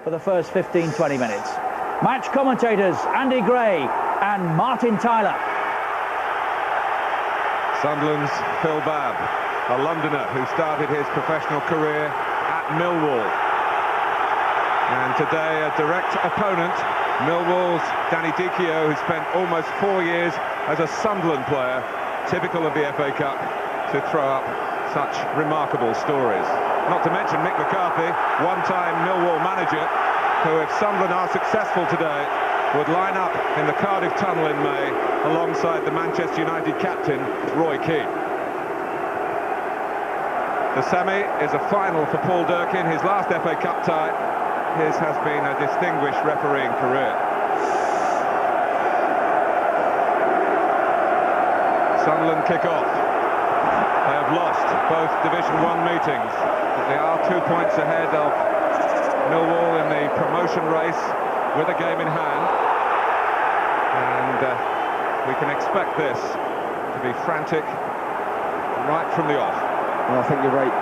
for the first 15-20 minutes. Match commentators Andy Gray and Martin Tyler. Sunderland's Phil Babb, a Londoner who started his professional career at Millwall. And today a direct opponent, Millwall's Danny Dichio, who spent almost 4 years as a Sunderland player, typical of the FA Cup, to throw up such remarkable stories. Not to mention Mick McCarthy, one-time Millwall manager, who, if Sunderland are successful today, would line up in the Cardiff Tunnel in May alongside the Manchester United captain, Roy Keane. The semi is a final for Paul Durkin, his last FA Cup tie. His has been a distinguished refereeing career. Sunderland kick off. They have lost both Division 1 meetings, but they are 2 points ahead of Millwall in the promotion race with a game in hand. And we can expect this to be frantic right from the off. Well, I think you're right.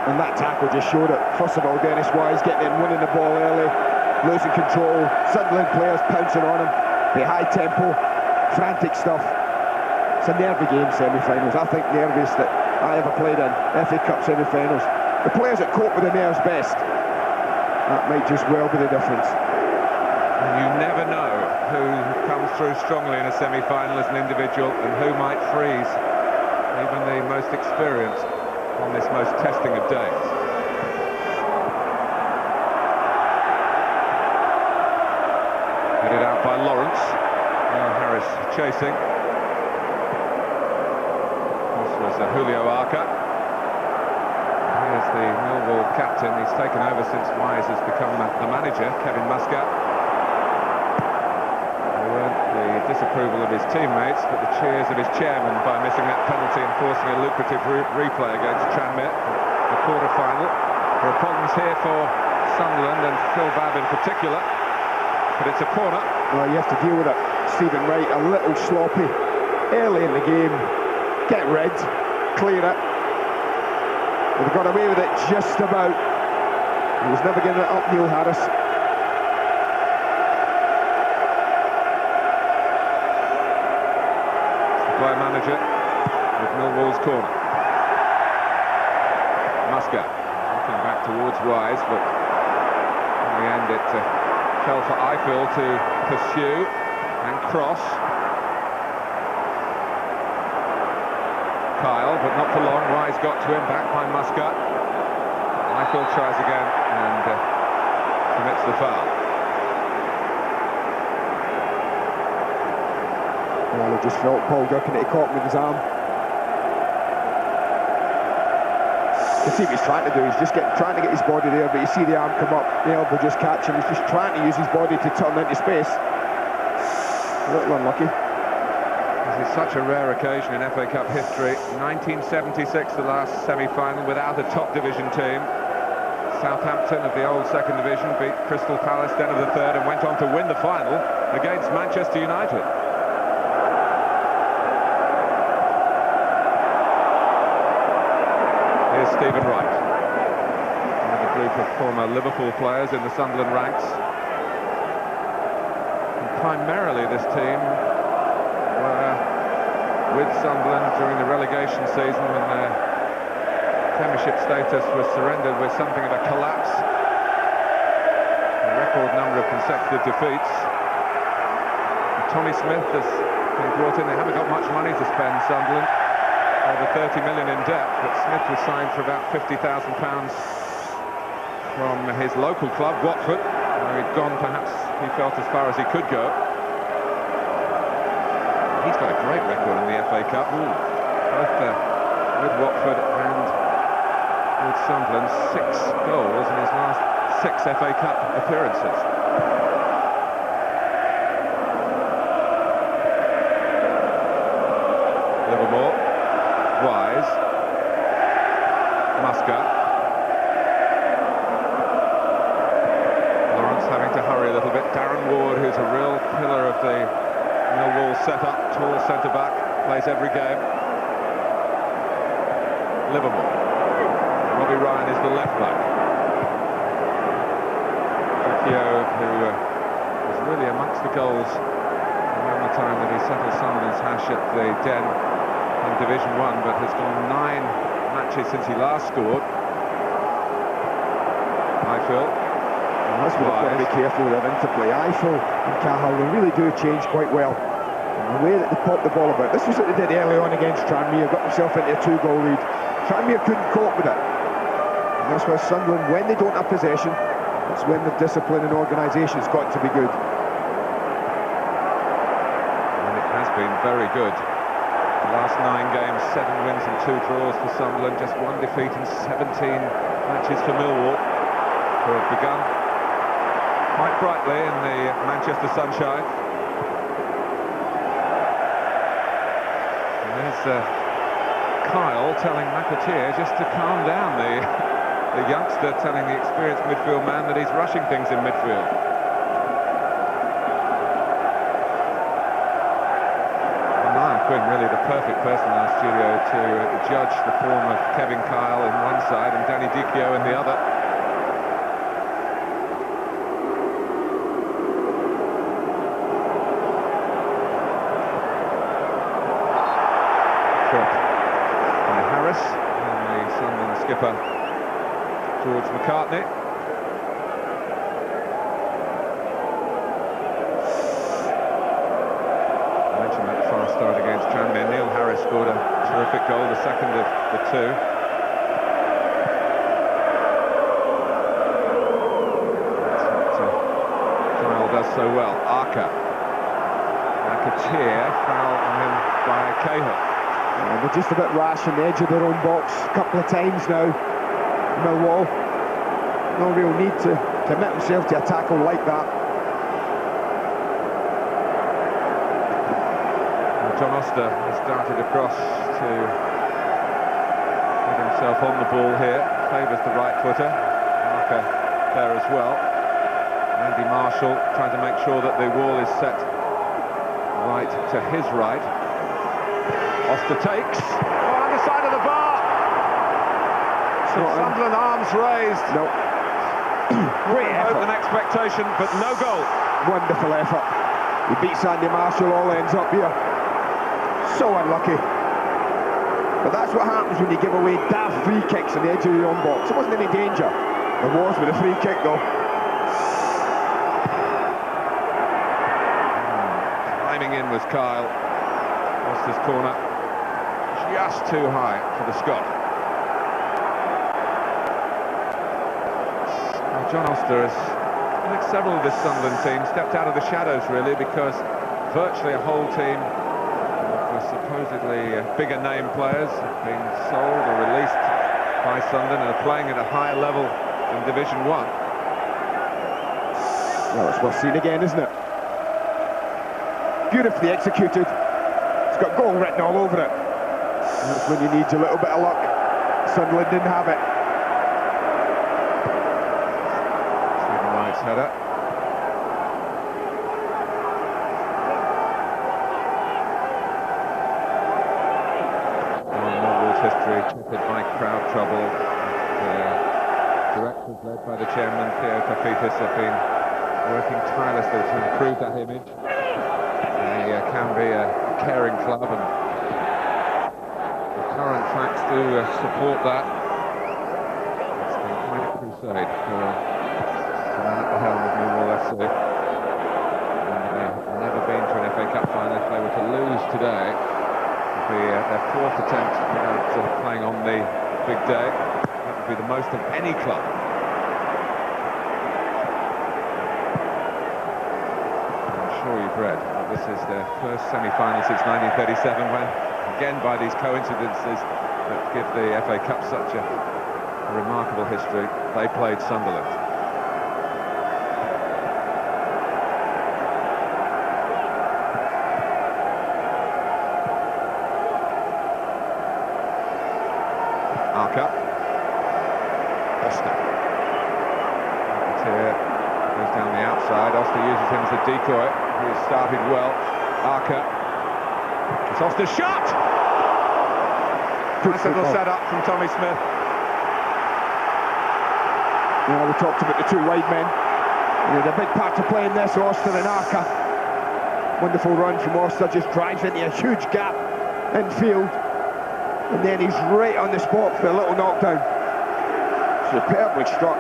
And that tackle just showed it. First of all, Dennis Wise getting in, winning the ball early, losing control. Sunderland players pouncing on him. The high tempo, frantic stuff. It's a nervy game, semi-finals. I think nerviest that I ever played in FA Cup semi-finals. The players that cope with the nerves best, that might just well be the difference. And you never know who comes through strongly in a semi-final as an individual and who might freeze even the most experienced on this most testing of days. Headed out by Lawrence. Now Harris chasing. This was Julio Arca. Here's the Millwall captain. He's taken over since Wise has become the manager, Kevin Muscat. The disapproval of his teammates, but the cheers of his chairman by missing that penalty and forcing a lucrative replay against Tranmere, the quarter-final. There are problems here for Sunderland and Phil Babb in particular, but it's a corner. Well, you have to deal with it. Stephen Wright, a little sloppy early in the game. Get red, clear it. They've got away with it just about. He was never giving it up, Neil Harris. By manager with Millwall's corner. Muscat looking back towards Wise, but in the end it fell for Eiffel to pursue and cross. Kyle, but not for long. Wise got to him, back by Muscat. Eiffel tries again and commits the foul. Well, I just felt Paul Durkin that he caught him with his arm. You see what he's trying to do, he's just trying to get his body there, but you see the arm come up, the elbow just catch him, he's just trying to use his body to turn into space. A little unlucky. This is such a rare occasion in FA Cup history. 1976, the last semi-final without a top division team. Southampton of the old second division beat Crystal Palace, then of the third, and went on to win the final against Manchester United. Here's Stephen Wright, another group of former Liverpool players in the Sunderland ranks. And primarily this team were with Sunderland during the relegation season when their Premiership status was surrendered with something of a collapse. A record number of consecutive defeats. And Tommy Smith has been brought in. They haven't got much money to spend, Sunderland. Over 30 million in debt, but Smith was signed for about £50,000 from his local club, Watford, where he'd gone, perhaps, he felt, as far as he could go. He's got a great record in the FA Cup, both with Watford and with Sunderland. 6 goals in his last 6 FA Cup appearances. Livermore. Wise, Muscat, Lawrence having to hurry a little bit. Darren Ward, who's a real pillar of the Millwall set-up, tall centre-back, plays every game. Livermore. Robbie Ryan is the left-back. who was really amongst the goals around the time that he settled Sunderland's hash at the Den in Division 1, but has gone 9 matches since he last scored. I feel. That's what we've got to be careful with their interplay. Eiffel and Cahill, they really do change quite well. And the way that they pop the ball about. This was what they did early on against Tranmere, got themselves into a 2-goal lead. Tranmere couldn't cope with it. And that's why Sunderland, when they don't have possession, that's when the discipline and organisation's got to be good. And it has been very good. The last 9 games, 7 wins and 2 draws for Sunderland, just 1 defeat and 17 matches for Millwall, who have begun quite brightly in the Manchester sunshine. And there's Kyle telling McAteer just to calm down, the youngster telling the experienced midfield man that he's rushing things in midfield. Quinn, really the perfect person in our studio to judge the form of Kevin Kyle in one side and Danny Dichio in the other. Shot by Harris and the Sunderland skipper George McCartney. Start against Tranmere. Neil Harris scored a terrific goal, the second of the 2. That's what Kyle does so well. Arca. McAteer, foul on him by Cahill. They're just a bit rash on the edge of their own box a couple of times now. Millwall. No real need to commit himself to a tackle like that. John Oster has darted across to get himself on the ball here. Favours the right footer. Marker there as well. Andy Marshall trying to make sure that the wall is set right to his right. Oster takes. Oh, underside of the bar. So Sunderland arms raised. No. Great effort. An expectation, but no goal. Wonderful effort. He beats Andy Marshall, all ends up here. So unlucky. But that's what happens when you give away daft free kicks on the edge of your own box. There wasn't any danger. There was with a free kick though. Climbing in was Kyle. Oster's corner. Just too high for the Scot. Well, John Oster has, I think several of this Sunderland team stepped out of the shadows really, because virtually a whole team supposedly bigger name players have been sold or released by Sunderland and are playing at a higher level in Division 1. Well, it's worth seeing again, isn't it? Beautifully executed. It's got goal written all over it. And that's when you need a little bit of luck. Sunderland didn't have it. Stephen Wright's header. History checkered by crowd trouble. The directors, led by the chairman Theo Papitas, have been working tirelessly to improve that image. They can be a caring club, and the current facts do support that. It's been quite a crusade for the man at the helm of Millwall FC. And they've never been to an FA Cup final. If they were to lose today, their 4th attempt without playing on the big day. That would be the most of any club. I'm sure you've read that this is their first semi-final since 1937, when, again by these coincidences that give the FA Cup such a remarkable history, they played Sunderland. Arca. Oster. McAteer goes down the outside. Oster uses him as a decoy. He has started well. Arca. It's Oster's shot! Nice little set-up from Tommy Smith. Yeah, we talked about the 2 wide men. He had a big part to play in this, Oster and Arca. Wonderful run from Oster, just drives into a huge gap infield. And then he's right on the spot for a little knockdown. Superbly struck.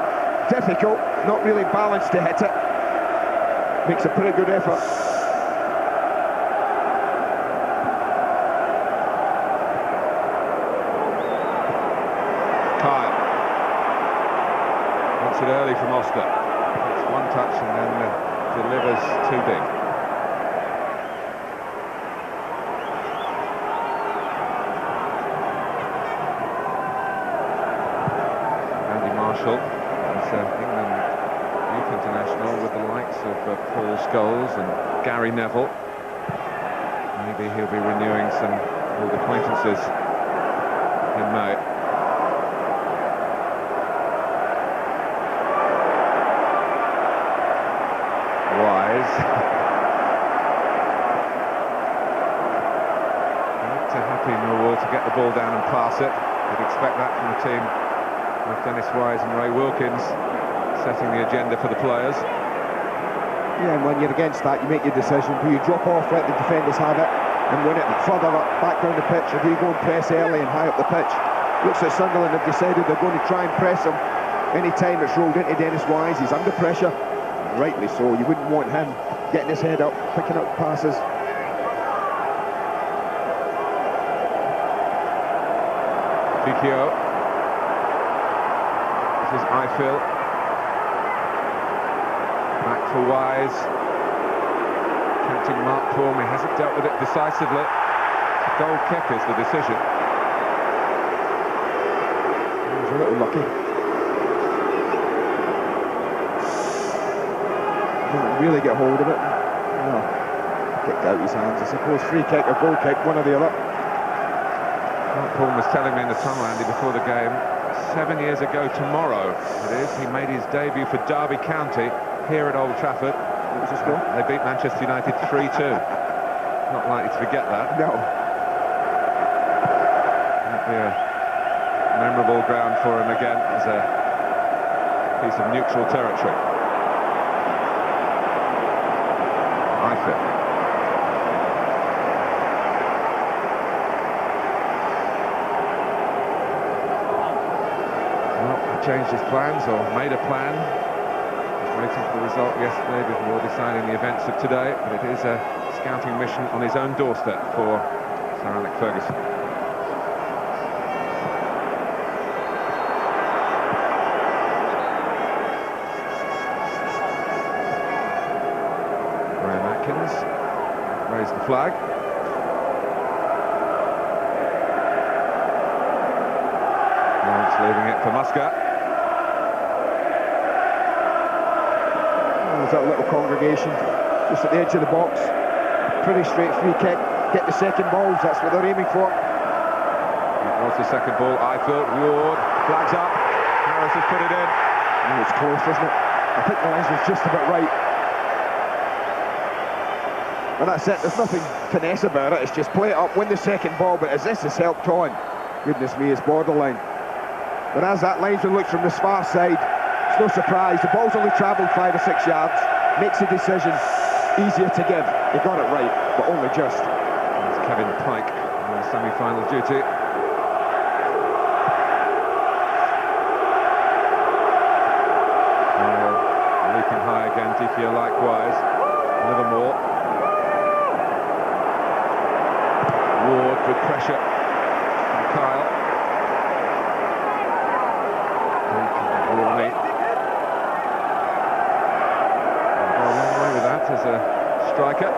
Difficult, not really balanced to hit it. Makes a pretty good effort. Kyle. Wants it early from Oster. It's one touch and then delivers too big. Marshall is England youth international with the likes of Paul Scholes and Gary Neville. Maybe he'll be renewing some old acquaintances in May. Wise. Not happy Millwall to get the ball down and pass it. You'd expect that from a team with Dennis Wise and Ray Wilkins setting the agenda for the players. Yeah, and when you're against that, you make your decision. Do you drop off, let the defenders have it, and win it further up, back down the pitch, or do you go and press early and high up the pitch? Looks like Sunderland have decided they're going to try and press him. Any time it's rolled into Dennis Wise, he's under pressure. Rightly so, you wouldn't want him getting his head up, picking up passes. Fikio. This is Eiffel. Back for Wise. Tempting mark for him. He hasn't dealt with it decisively. Goal kick is the decision. He was a little lucky. Didn't really get hold of it. No. Kicked out his hands. I suppose free kick or goal kick, one or the other. Mark Paul was telling me in the tunnel, Andy, before the game, 7 years ago tomorrow it is, he made his debut for Derby County here at Old Trafford. What was the score? They beat Manchester United 3-2. Not likely to forget that. No. Might be a memorable ground for him again as a piece of neutral territory. Eiffel. Changed his plans or made a plan. Just waiting for the result yesterday before deciding the events of today, but it is a scouting mission on his own doorstep for Sir Alec Ferguson. Graham Atkins raised the flag. Lawrence leaving it for Muscat. There's that little congregation just at the edge of the box. Pretty straight free kick. Get the second balls, that's what they're aiming for. That was the second ball. Eiffel, Ward, flags up. Harris has put it in. Oh, it's close, isn't it? I think the lines was just about right. And that's it, there's nothing finesse about it. It's just play it up, win the second ball, but as this is helped on, goodness me, it's borderline. But as that linesman looks from the far side, it's no surprise, the ball's only travelled 5 or 6 yards, makes the decision easier to give. He got it right, but only just. It's Kevin Pike on semi-final duty. Leaping high again, Dicchio likewise. Livermore. Ward with pressure from Kyle. Warney. Go a long way with that as a striker.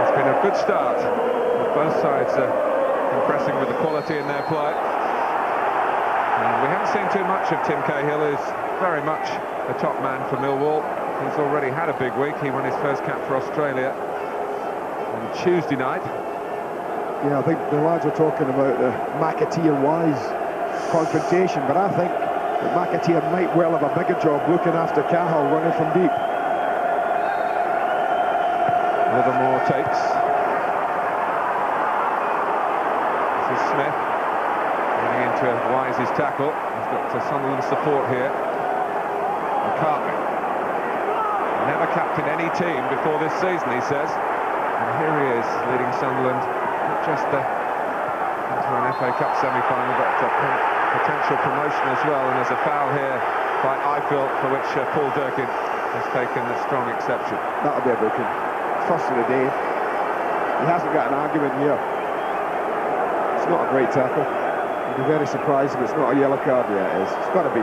It's been a good start, with both sides impressing with the quality in their play. And we haven't seen too much of Tim Cahill, who's very much a top man for Millwall. He's already had a big week. He won his first cap for Australia on Tuesday night. Yeah, I think the lads are talking about the McAteer-Wise confrontation, but I think that McAteer might well have a bigger job looking after Cahill running from deep. Livermore takes. to Wise's tackle. He's got Sunderland support here. McCartney. Never captained any team before this season, he says. And here he is, leading Sunderland, not just into an FA Cup semi-final, but potential promotion as well. And there's a foul here by Eiffel, for which Paul Durkin has taken a strong exception. That'll be a booking. First of the day. He hasn't got an argument here. It's not a great tackle. I'd be very surprised if it's not a yellow card. Yeah, it is. It's got to be.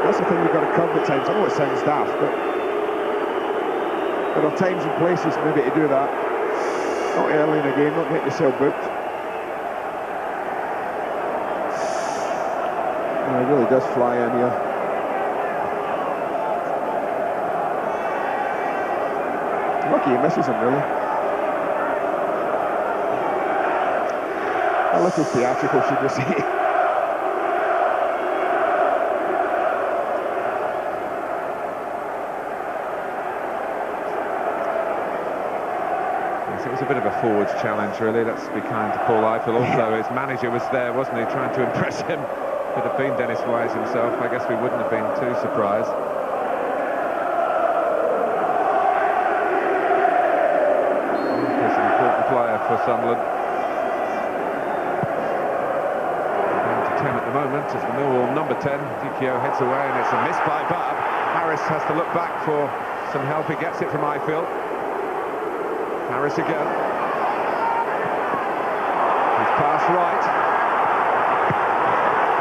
That's the thing you've got to curb at times. I know it sounds daft, but there are times and places maybe to do that. Not early in the game, not get yourself booked. And it really does fly in here. Lucky he misses him, really. A little theatrical, should we say. It was a bit of a forwards challenge, really. Let's be kind to Paul Eiffel. Also, his manager was there, wasn't he, trying to impress him. Could have been Dennis Wise himself. I guess we wouldn't have been too surprised. He's an important player for Sunderland. Down to 10 at the moment as the Millwall number 10. Dicchio heads away and it's a miss by Bab. Harris has to look back for some help. He gets it from Eiffel. Harris again. He's passed right.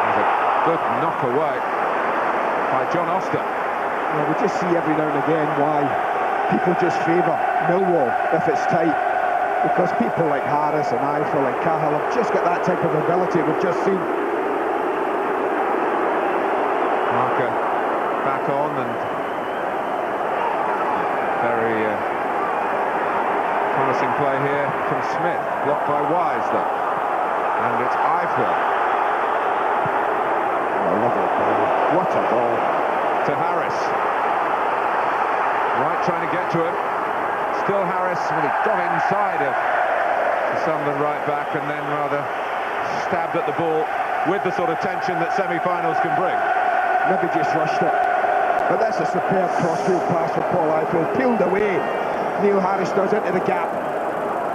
There's a good knock away by John Oster. Well, we just see every now and again why people just favour Millwall if it's tight. Because people like Harris and Eiffel and Cahill have just got that type of ability we've just seen. Marker back on and very promising play here from Smith, blocked by Wise though, and it's Eiffel. Oh, lovely ball. What a ball. To Harris. Right, trying to get to him. Still Harris, when he got inside of the Sunderland right back and then rather stabbed at the ball with the sort of tension that semi-finals can bring. Maybe just rushed it. But that's a superb crossfield pass for Paul Eiffel. Peeled away. Neil Harris does into the gap,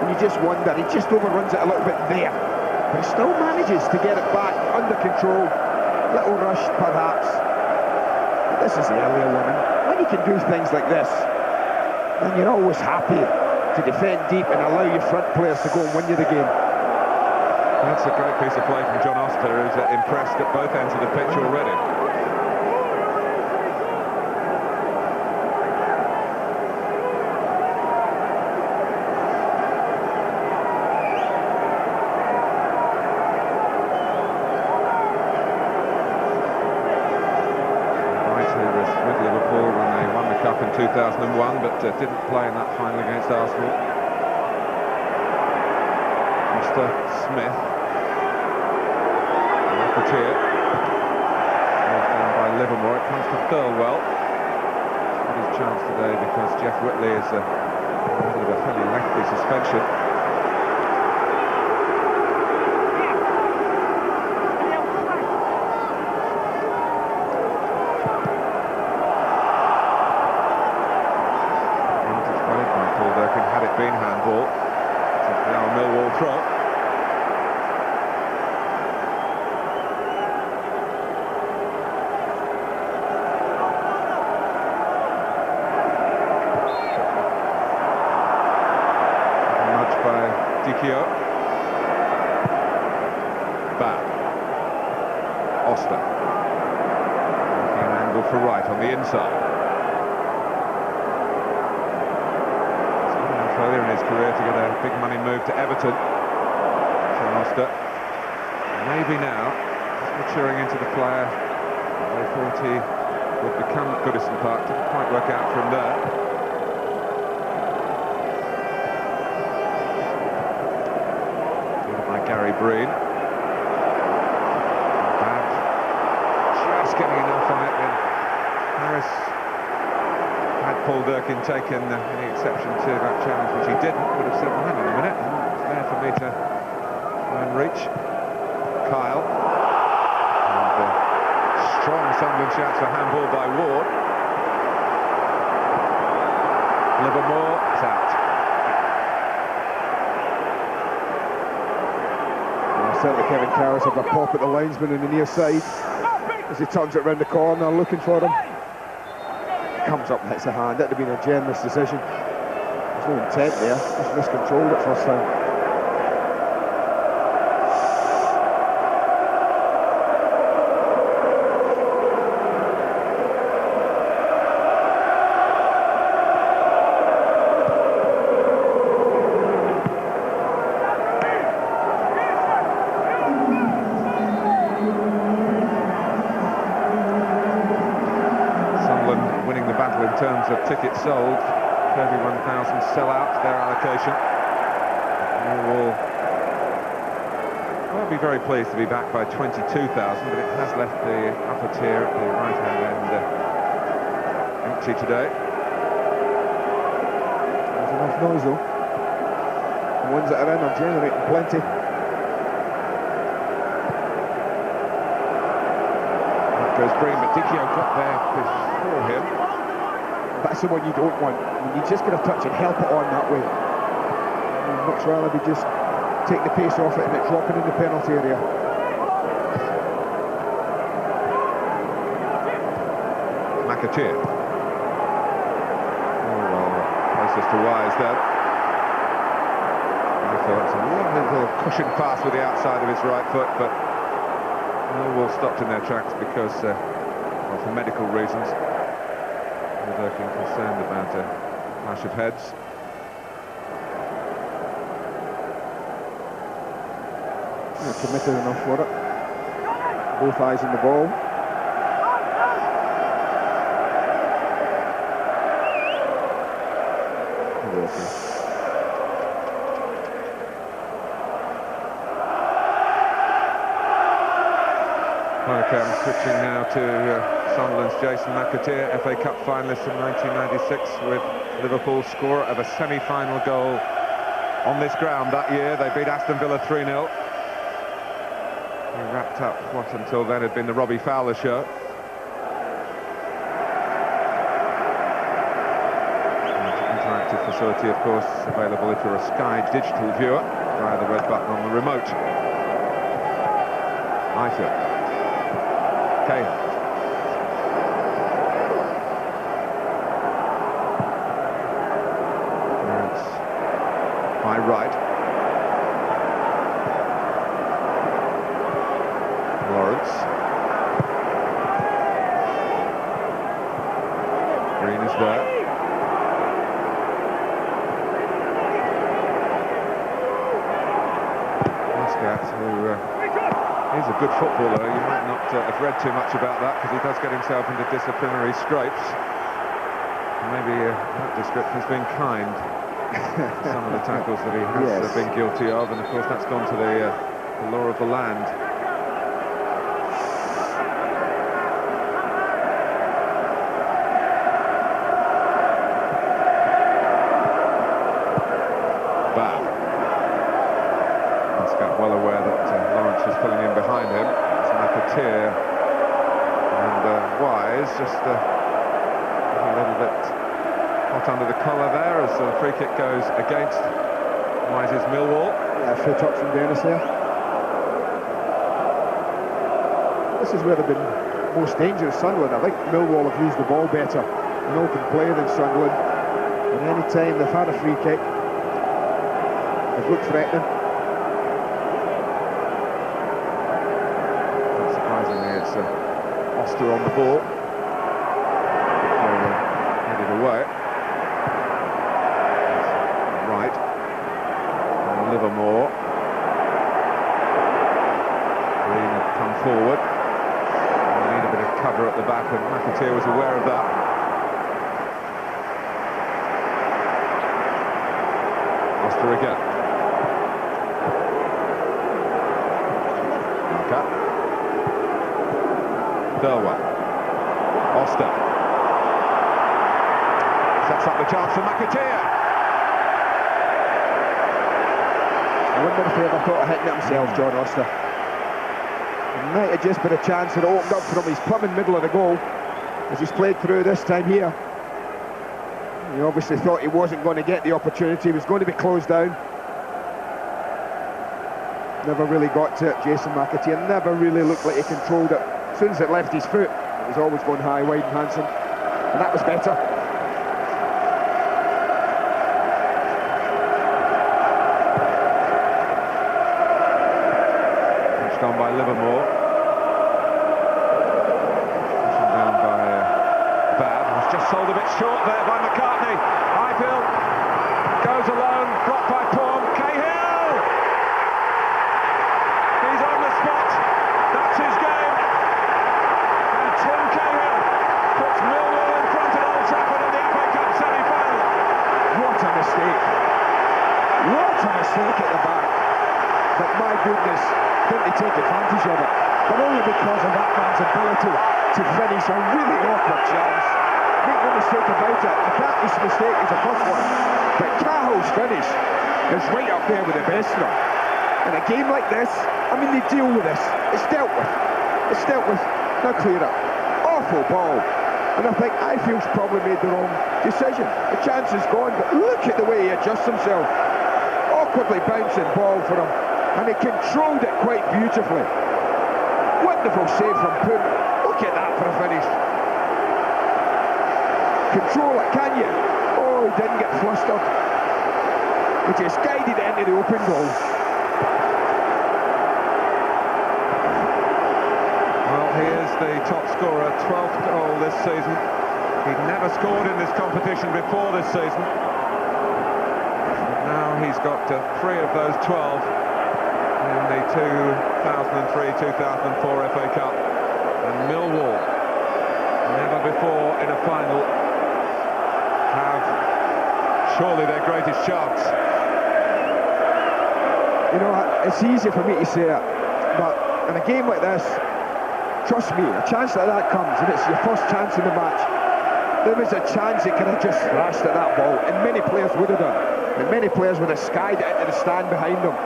and you just wonder, he just overruns it a little bit there, but he still manages to get it back under control. Little rush perhaps, but this is the earlier one. When you can do things like this, then you're always happy to defend deep and allow your front players to go and win you the game. That's a great piece of play from John Oster, who's impressed at both ends of the pitch already. In 2001, but didn't play in that final against Arsenal. Mr. Smith, Rocketeer, down by Livermore. It comes to Thirlwell. Not his chance today because Jeff Whitley is in the middle of a fairly lengthy suspension. Been handball. Now Millwall throw. Nudge by Dicchio. Bab. Oster. Making an angle for right on the inside. Earlier in his career to get a big money move to Everton. John Oster. Maybe now, just maturing into the player they thought he would become at Goodison Park. Didn't quite work out from there. By Gary Breen. Bab just getting enough on it. And Harris, had Paul Durkin taken any exception to that challenge, which he didn't, would have said, well, hang on a minute, there for me to try and reach. Kyle. And, strong Sunderland shouts for handball by Ward. Livermore, it's out. Well, certainly Kevin Carroll's had a pop at the linesman on the near side as he turns it round the corner looking for him. Comes up and hits the hand. That would have been a generous decision. There's no intent there, just miscontrolled it first time. In terms of tickets sold, 31,000 sell-out, their allocation. Won't be very pleased to be back by 22,000, but it has left the upper tier at the right-hand end empty today. There's enough noise though. The ones that are in are generating plenty. That goes Breen, but Dicchio got there before him. That's the one you don't want. You just get a touch and help it on that way. You'd much rather be just take the pace off it and it dropping in the penalty area. McAteer. Oh well, closest to Wise there. I thought it's a little cushion pass with the outside of his right foot, but Millwall stopped in their tracks because, well, for medical reasons. They're concerned about a clash of heads. They're committed enough for it. Both eyes on the ball. Okay, I'm switching now to Sunderland's Jason McAteer, FA Cup finalist in 1996, with Liverpool scorer of a semi-final goal on this ground that year. They beat Aston Villa 3-0. He wrapped up what until then had been the Robbie Fowler show. Interactive facility, of course, available if you're a Sky digital viewer via the red button on the remote. Ifield. Cahill. By right. Lawrence. Green is there. Muscat, who is a good footballer. You might not have read too much about that because he does get himself into disciplinary scrapes. Maybe that description's been kind. Some of the tackles that he has been guilty of, and of course that's gone to the law of the land. Bad. Muscat well aware that Lawrence was pulling in behind him. It's McAteer and Wise just a little bit hot under the collar there as the free kick goes against Wise's Millwall. Yeah, foot up from Dennis there. This is where they've been most dangerous, Sunderland. I think Millwall have used the ball better and open play than Sunderland. And any time they've had a free kick, they've looked threatening. Unsurprisingly, it's Oster on the ball. Headed away. Right. And Livermore. Green have come forward. They need a bit of cover at the back, and McAteer was aware of that. Oster again. Okay. Thirlwell. Oster. Sets up the chance for McAteer. I wonder if he ever thought of hitting it himself, John Oster. It might have just been a chance that opened up for him. He's plumb in the middle of the goal as he's played through this time here. He obviously thought he wasn't going to get the opportunity, he was going to be closed down. Never really got to it, Jason McAteer. Never really looked like he controlled it. As soon as it left his foot, it was always going high, wide and handsome. And that was better. Pushed on by Livermore. Pushing down by Babb. Was just sold a bit short there by McCartney. Highfield goes alone, blocked by Paul. Cahill! He's on the spot. That's his game. And Tim Cahill puts Millwall in front of Old Trafford in the FA Cup semi-final. What a mistake. What a mistake at the back. But my goodness, didn't he take advantage of it? But only because of that man's ability to finish a really awkward chance. Make no mistake about it, McCartney's mistake is a first one. But Cahill's finish is right up there with the best of them. In a game like this, I mean, they deal with this. It's dealt with. It's dealt with. Now clear it. Awful ball. And I think Ifield's probably made the wrong decision. The chance is gone, but look at the way he adjusts himself. Awkwardly bouncing ball for him. And he controlled it quite beautifully. Wonderful save from Poon. Look at that for a finish. Control it, can you? Oh, he didn't get flustered. He just guided it into the open goal. Well, he is the top scorer, 12th goal this season. He'd never scored in this competition before this season. But now he's got 3 of those 12 in the 2003-2004 FA Cup. And Millwall, never before in a final, have surely their greatest chance. You know, it's easy for me to say it, but in a game like this, trust me, a chance like that comes, and it's your first chance in the match. There was a chance he could have just thrashed at that ball, and many players would have done. And many players would have skied it into the stand behind him.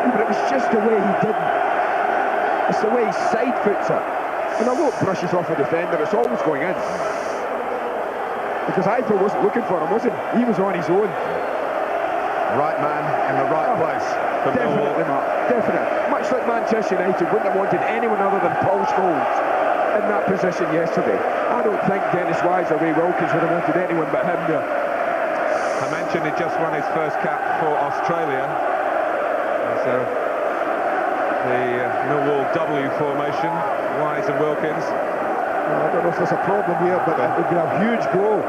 But it was just the way he didn't. It's the way he side foots it. And although it brushes off a defender, it's always going in. Because Eiffel wasn't looking for him, was he? He was on his own. Right man in the right place for Definitely, Millwall. Mark, definitely. Much like Manchester United wouldn't have wanted anyone other than Paul Scholes in that position yesterday. I don't think Dennis Wise or Ray Wilkins would have wanted anyone but him there. I mentioned he just won his first cap for Australia. So the Millwall W formation, Wise and Wilkins. Well, I don't know if there's a problem here, but it would be a huge goal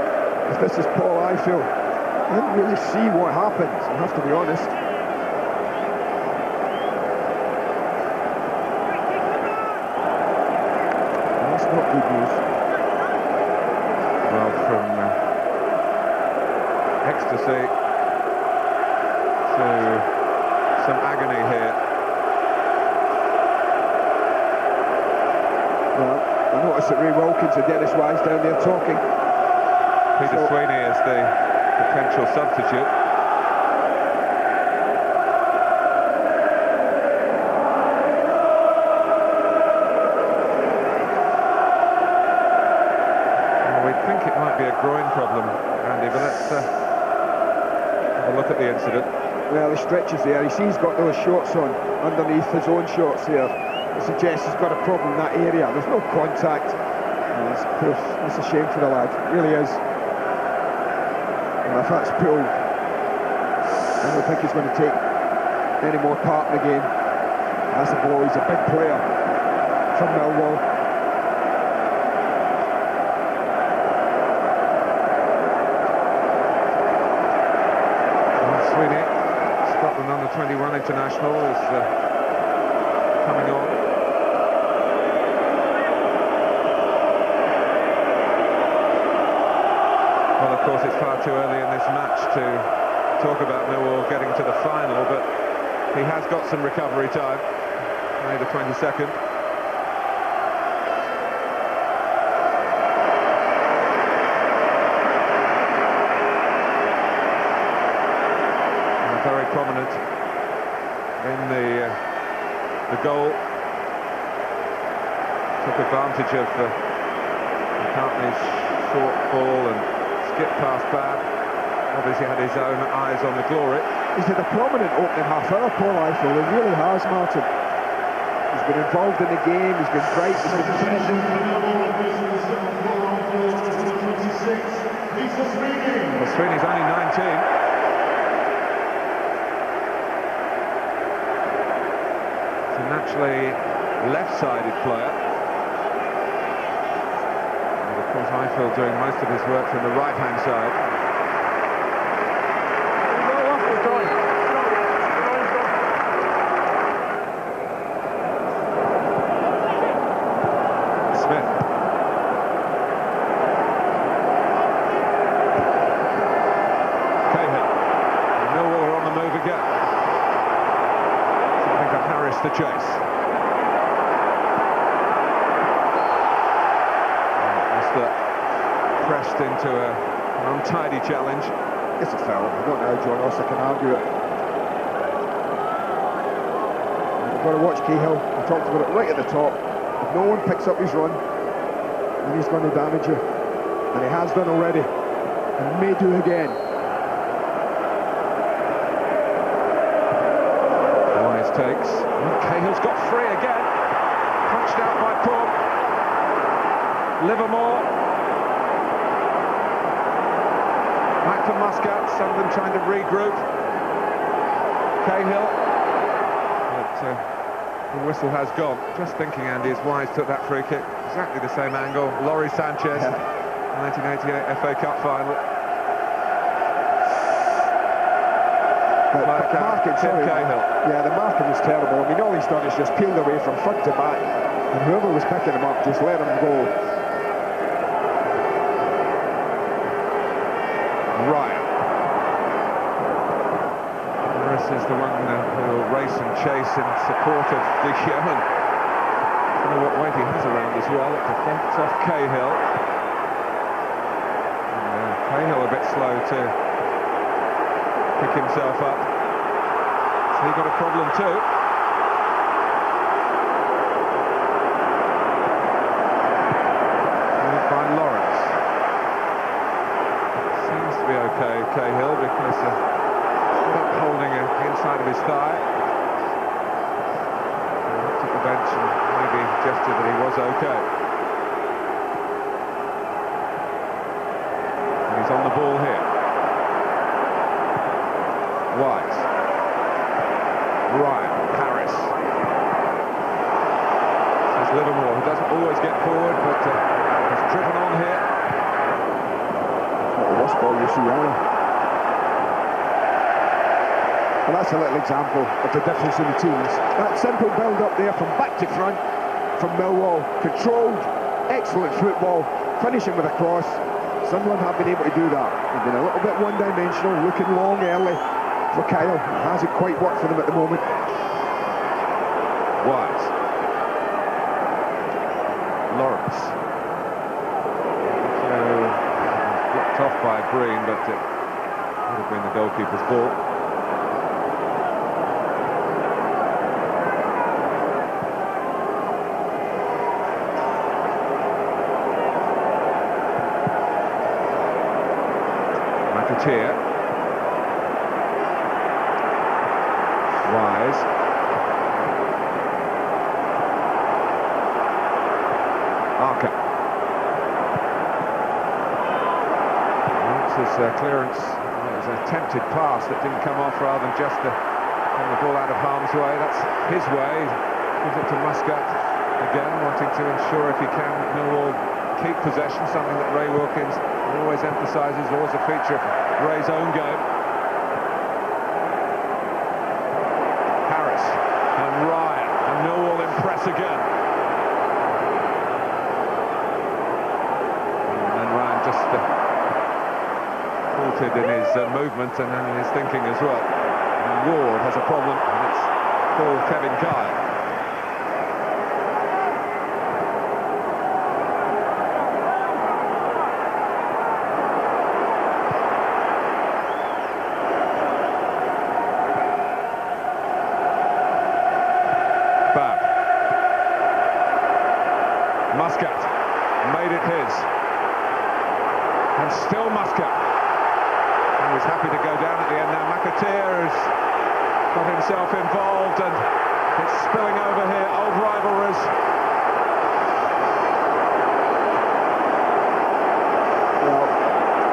if this is Paul Ifield. I didn't really see what happened, I have to be honest. That's not good news. Well, from ecstasy to some agony here. Well, I noticed that Ray Wilkins and Dennis Wise down there talking. Peter Sweeney is the potential substitute. Well, we think it might be a groin problem, Andy, but let's have a look at the incident. Well, he stretches there. You see he's got those shorts on underneath his own shorts there. It suggests he's got a problem in that area. There's no contact. That's a shame for the lad. It really is. And if that's pulled, I don't think he's going to take any more part in the game. That's a blow. He's a big player from Millwall. Sweeney, Scotland under-21 international, is coming on. Well, of course, it's far too early in this match to talk about Millwall getting to the final, but he has got some recovery time. May the 22nd. Very prominent in the goal. Took advantage of McCartney's short ball and skipped past Babb. Obviously had his own eyes on the glory. He's had a prominent opening half hour, Paul Eiffel. He really has, Martin. He's been involved in the game, he's been bright, he's been threatening. Well, Sweeney's only 19. He's a naturally left-sided player. And of course, Eiffel doing most of his work from the right-hand side. The chase. Mr. pressed into an untidy challenge. It's a foul. I don't know how John Oster can argue it. You've got to watch Cahill. We talked about it right at the top. If no one picks up his run, then he's going to damage you. And he has done already. And may do again. Takes. Cahill's got free again. Punched out by Paul. Livermore. Back to Muscat. Sunderland trying to regroup. Cahill. But the whistle has gone. Just thinking, Andy, as Wise took that free kick. Exactly the same angle. Laurie Sanchez. 1988 FA Cup final. Cahill. Yeah, the marking was terrible. I mean, all he's done is just peeled away from front to back, and whoever was picking him up just let him go. Ryan. Harris is the one who will race and chase in support of the Yeoman. I don't know what weight he has around as well. It deflects off Cahill. Cahill a bit slow to pick himself up. So he got a problem too. By Lawrence. Seems to be okay, Cahill, because holding it inside of his thigh. He looked at the bench and maybe gestured that he was okay. And he's on the ball here. Wise. Ryan, Harris. There's Livermore, who doesn't always get forward, but has driven on here. Not the worst ball you see, either. Well, that's a little example of the difference in the teams. That simple build-up there from back to front from Millwall. Controlled, excellent football, finishing with a cross. Sunderland have been able to do that. They've been a little bit one-dimensional, looking long early. For Kyle, it hasn't quite worked for them at the moment. Wise. Lawrence. Blocked off by Green, but it would have been the goalkeeper's ball. McAteer. Wise. Arca. His clearance was an attempted pass that didn't come off rather than just getting the ball out of harm's way. That's his way. Gives it to Muscat again, wanting to ensure if he can Millwall keep possession, something that Ray Wilkins always emphasises, always a feature of Ray's own game. And Ryan, and Millwall impress again. And then Ryan just halted in his movement and in his thinking as well. And Ward has a problem, and it's Paul Kevin Kyle. McAteer has got himself involved, and it's spilling over here. Old rivalries. Well,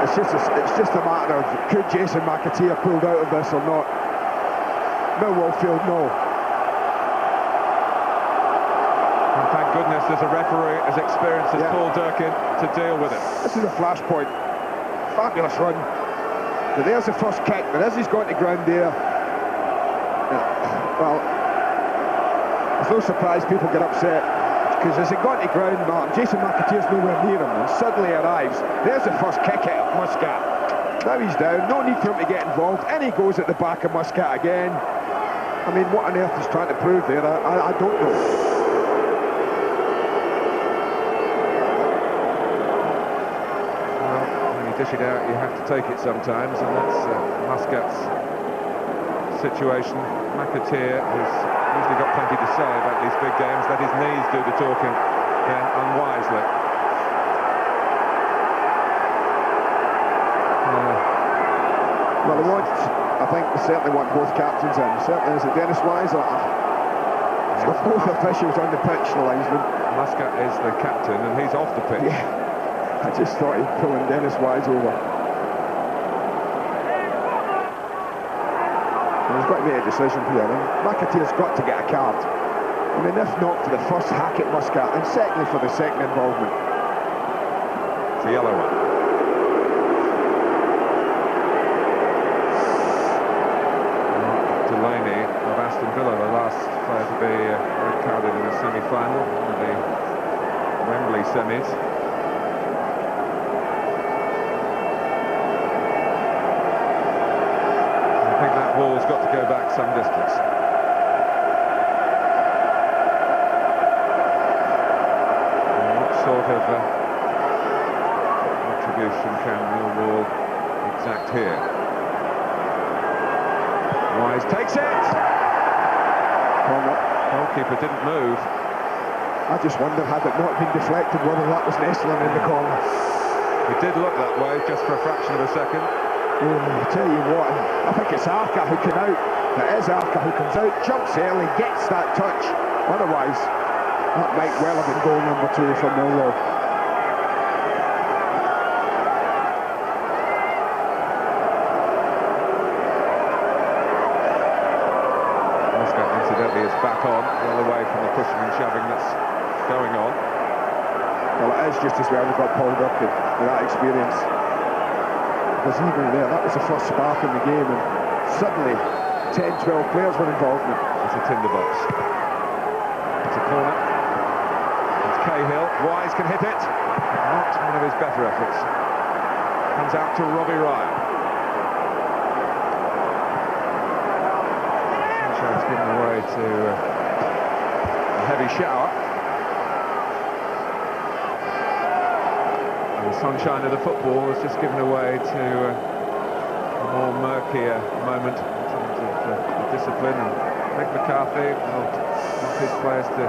it's just a matter of could Jason McAteer pulled out of this or not. Millwall feel no. And thank goodness there's a referee as experienced as Paul Durkin to deal with it. This is a flashpoint. Fabulous run. But there's the first kick, but as he's going to ground there, well, it's no surprise people get upset, because as he got to ground, Jason McAteer's nowhere near him, and suddenly arrives. There's the first kick out of Muscat. Now he's down, no need for him to get involved, and he goes at the back of Muscat again. I mean, what on earth he's trying to prove there, I don't know. Dish it out, you have to take it sometimes, and that's Muscat's situation. McAteer, who's usually got plenty to say about these big games, let his knees do the talking then unwisely. Well, I think they certainly want both captains in. Certainly is it Dennis Wise? It's got both officials on the pitch, the linesman. Muscat is the captain, and he's off the pitch. Yeah. I just thought he'd pulling Dennis Wise over. And he's got to make a decision here. McAteer's got to get a card. I mean, if not for the first hack at Muscat, and secondly for the second involvement. It's a yellow one. Delaney of Aston Villa, the last player to be red carded in a semi-final, in the Wembley semis. Ball's got to go back some distance. And what sort of retribution can Millwall exact here? Wise takes it! Goalkeeper didn't move. I just wonder, had it not been deflected, whether that was Nestlin in the corner. It did look that way just for a fraction of a second. Oh, I tell you what, I think it's Arca who came out. It is Arca who comes out, jumps early, gets that touch. Otherwise, that might well have been goal number 2 for Millwall. Muscat, incidentally, is back on, well away from the pushing and shoving that's going on. Well, it is just as well we've got Paul Durkin with that experience. Because even there, that was the first spark in the game, and suddenly 10-12 players were involved in it. It's a tinderbox. It's a corner. It's Cahill. Wise can hit it. Not one of his better efforts. Comes out to Robbie Ryan. Sunshine's given away to a heavy shower. The sunshine of the football has just given away to a more murkier moment in terms of the discipline, and Mick McCarthy will want his players to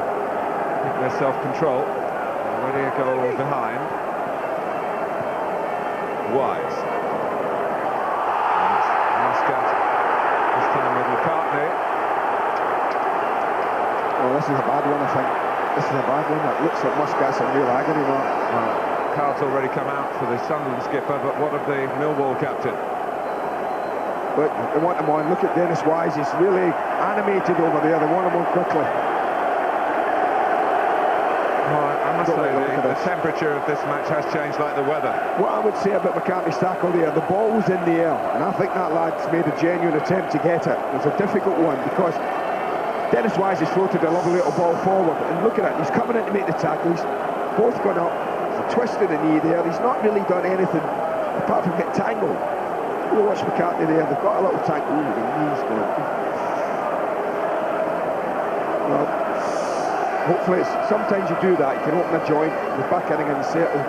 keep their self-control. Already a goal behind. Wise. And Muscat, this time with McCartney. Oh, this is a bad one, I think. This is a bad one. That looks like Muscat's in real agony now. Well, card's already come out for the Sunderland skipper, but what of the Millwall captain? But they want him on. Look at Dennis Wise, he's really animated over there. They want him on quickly. Well, I must say the temperature of this match has changed like the weather. What I would say about McCartney's tackle there, the ball was in the air, and I think that lad's made a genuine attempt to get it. It's a difficult one, because Dennis Wise has floated a lovely little ball forward, and look at it, he's coming in to make the tackle. He's both gone up. Twisted the knee there. He's not really done anything apart from get tangled. You watch McCartney there, they've got a little tangle. Ooh, the knee's gone. Well, hopefully sometimes you do that, you can open a joint, the back inning and settle.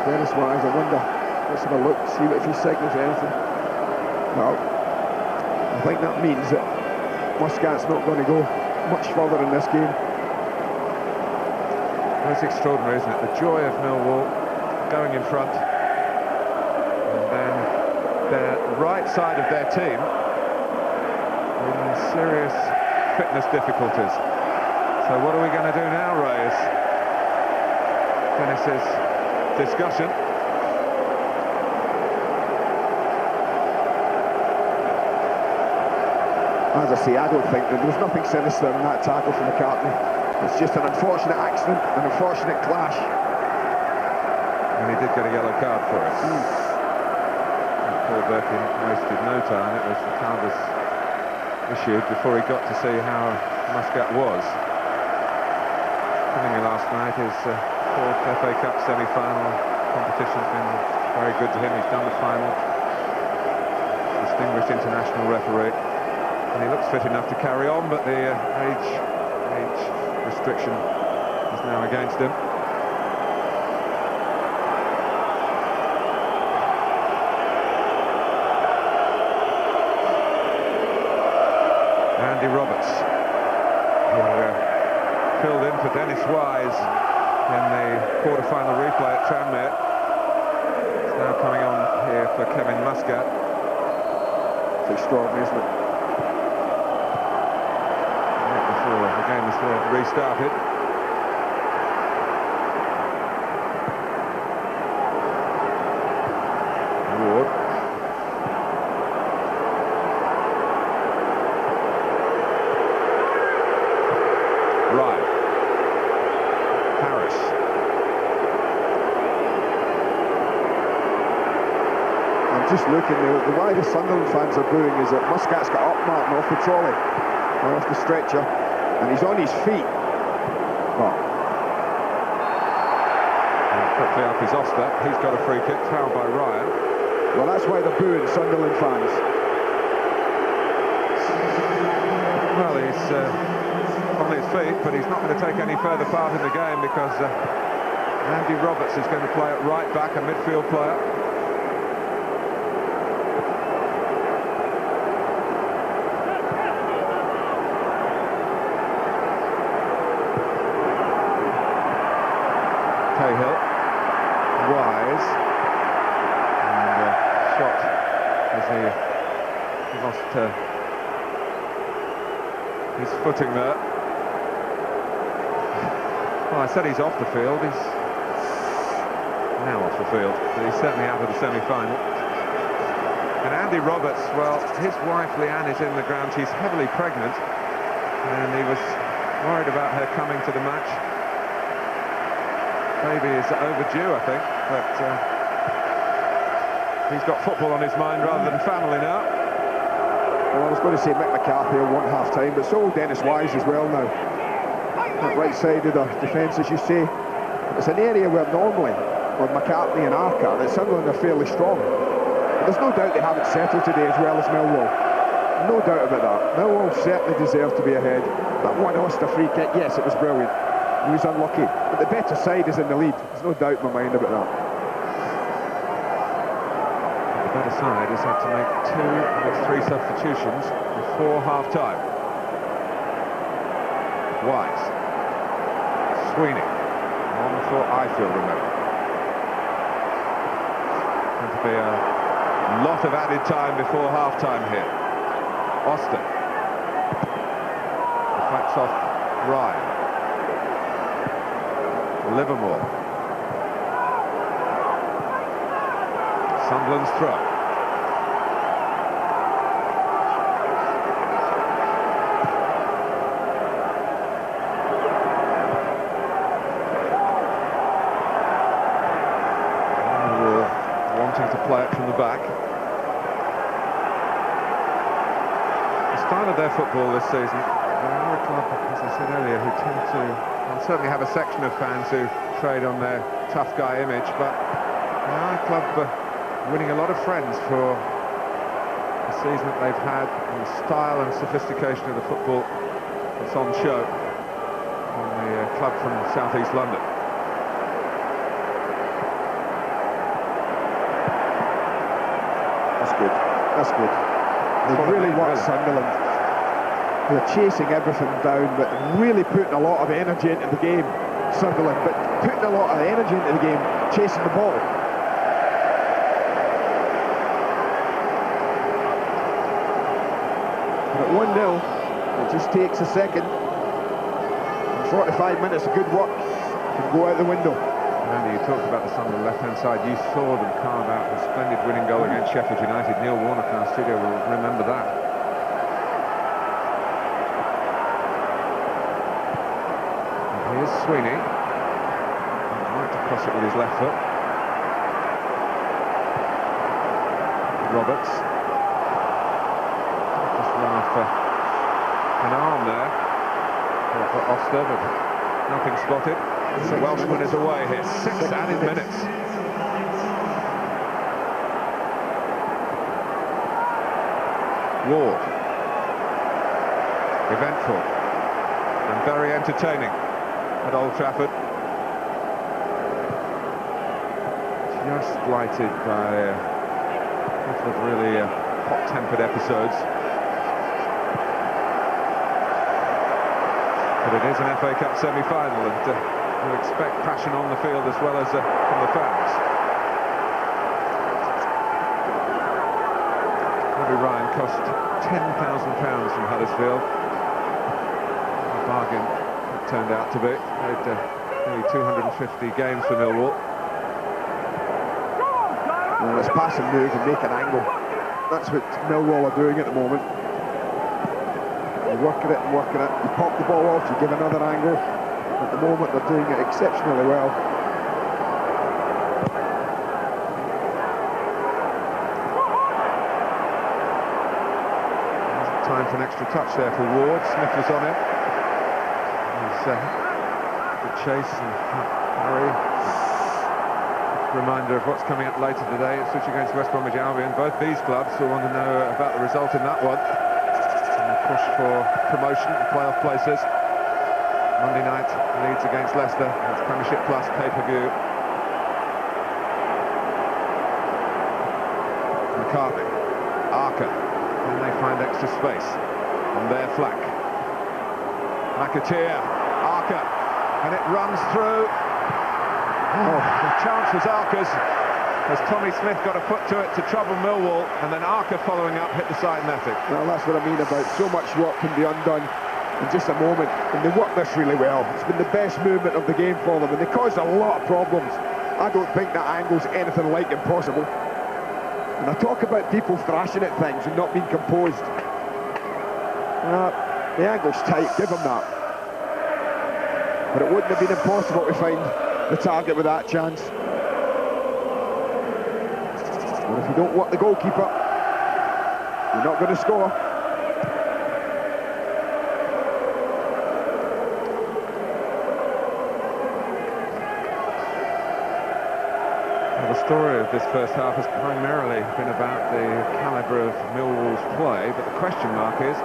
Dennis Wise, I wonder, let's have a look, see if he signals anything. Well, I think that means that Muscat's not going to go much further in this game. It's extraordinary, isn't it? The joy of Millwall going in front, and then the right side of their team serious fitness difficulties. So what are we going to do now, Ray? Is Dennis's discussion. As I say, I don't think there was nothing sinister in that tackle from McCartney. It's just an unfortunate accident, an unfortunate clash. And he did get a yellow card for it. Paul Birkin wasted no time. It was the card was issued before he got to see how Muscat was. Telling you last night, his fourth FA Cup semi-final competition's been very good to him. He's done the final. Distinguished international referee. And he looks fit enough to carry on, but the age restriction is now against him. Andy Roberts, who filled in for Dennis Wise in the quarter-final replay at Tranmere, is now coming on here for Kevin Muscat. It's extraordinary, isn't it? The game is restarted. Ward. Ryan. Harris. I'm just looking, the way the Sunderland fans are booing is that Muscat's got up Martin off the trolley, or off the stretcher, and he's on his feet. Oh. And quickly up is Oster. He's got a free kick, fouled by Ryan. Well, that's why they're booing Sunderland fans. Well, he's on his feet, but he's not going to take any further part in the game because Andy Roberts is going to play at right back, a midfield player. Cahill, Wise, and shot as he lost his footing there. Well, I said he's off the field. He's now off the field, but he's certainly out of the semi-final. And Andy Roberts, well, his wife Leanne is in the ground. She's heavily pregnant, and he was worried about her coming to the match. Baby is overdue, I think, but he's got football on his mind rather than family now. Well, I was going to say Mick McCarthy will want half-time, but so will Dennis Wise as well now. That right side of the defence, as you say. It's an area where normally, with McCartney and Arca, that Sunderland are fairly strong. But there's no doubt they haven't settled today as well as Millwall. No doubt about that. Millwall certainly deserve to be ahead. That one Oster free kick, yes, it was brilliant. He was unlucky, but the better side is in the lead. There's no doubt in my mind about that. The better side has had to make 2 of its 3 substitutions before half-time. Wise. Sweeney. On for Ifield, remember. Going to be a lot of added time before half-time here. Oster. Deflects off Ryan. Livermore. Sunderland's throw. Wanting to play it from the back. The style of their football this season, they are a club, as I said earlier, who tend to certainly have a section of fans who trade on their tough guy image, but they are a club winning a lot of friends for the season that they've had, and the style and sophistication of the football that's on show on the club from southeast London. That's good. That's good. They really want Sunderland. They're chasing everything down, but really putting a lot of energy into the game, Sunderland, but putting a lot of energy into the game, chasing the ball. But at 1-0, it just takes a second. 45 minutes of good work can go out the window. Andy, you talked about the Sunderland left-hand side. You saw them carve out a splendid winning goal against Sheffield United. Neil Warnock in our studio will remember that. And here's Sweeney. He might have crossed it with his left foot. Roberts. Just run off an arm there for Oster, but nothing spotted. The Welshman is away here. 6 added minutes. Ward. Eventful and very entertaining at Old Trafford. Just blighted by a couple of really hot-tempered episodes. But it is an FA Cup semi-final, and you expect passion on the field as well as from the fans. Bobby Ryan cost £10,000 from Huddersfield. A bargain it turned out to be. Played nearly 250 games for Millwall. Well, let's pass and move and make an angle. That's what Millwall are doing at the moment. You work at it and work at it. You pop the ball off, you give another angle. At the moment, they're doing it exceptionally well. Time for an extra touch there for Ward. Smith was on him. He's the chase and Harry. Reminder of what's coming up later today. It's Switch against West Bromwich Albion. Both these clubs will want to know about the result in that one. And the push for promotion and playoff places. Monday night, Leeds against Leicester. It's Premiership Plus pay-per-view. McCartney. Arca. Can they find extra space on their flank? McAteer. Arca. And it runs through. Oh, the chance was Arca's as Tommy Smith got a foot to it to trouble Millwall, and then Arca following up hit the side netting. Well, that's what I mean about so much work can be undone in just a moment, and they work this really well. It's been the best movement of the game for them, and they caused a lot of problems. I don't think that angle's anything like impossible. And I talk about people thrashing at things and not being composed. The angle's tight, give them that. But it wouldn't have been impossible to find the target with that chance. And if you don't work the goalkeeper, you're not going to score. Well, the story of this first half has primarily been about the calibre of Millwall's play, but the question mark is,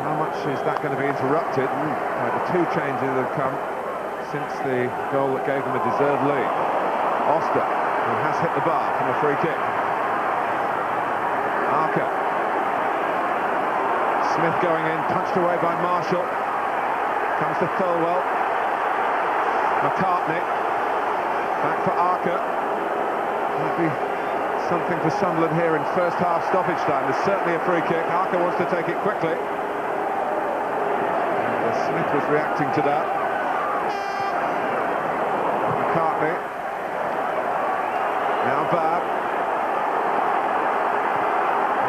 how much is that going to be interrupted by the two changes that have come since the goal that gave them a deserved lead? Oster, who has hit the bar from a free kick. Arca. Smith going in, punched away by Marshall. Comes to Thirlwell. McCartney. Back for Arca. Might be something for Sunderland here in first half stoppage time. There's certainly a free kick. Arca wants to take it quickly. And Smith was reacting to that. McCartney. Now Bab.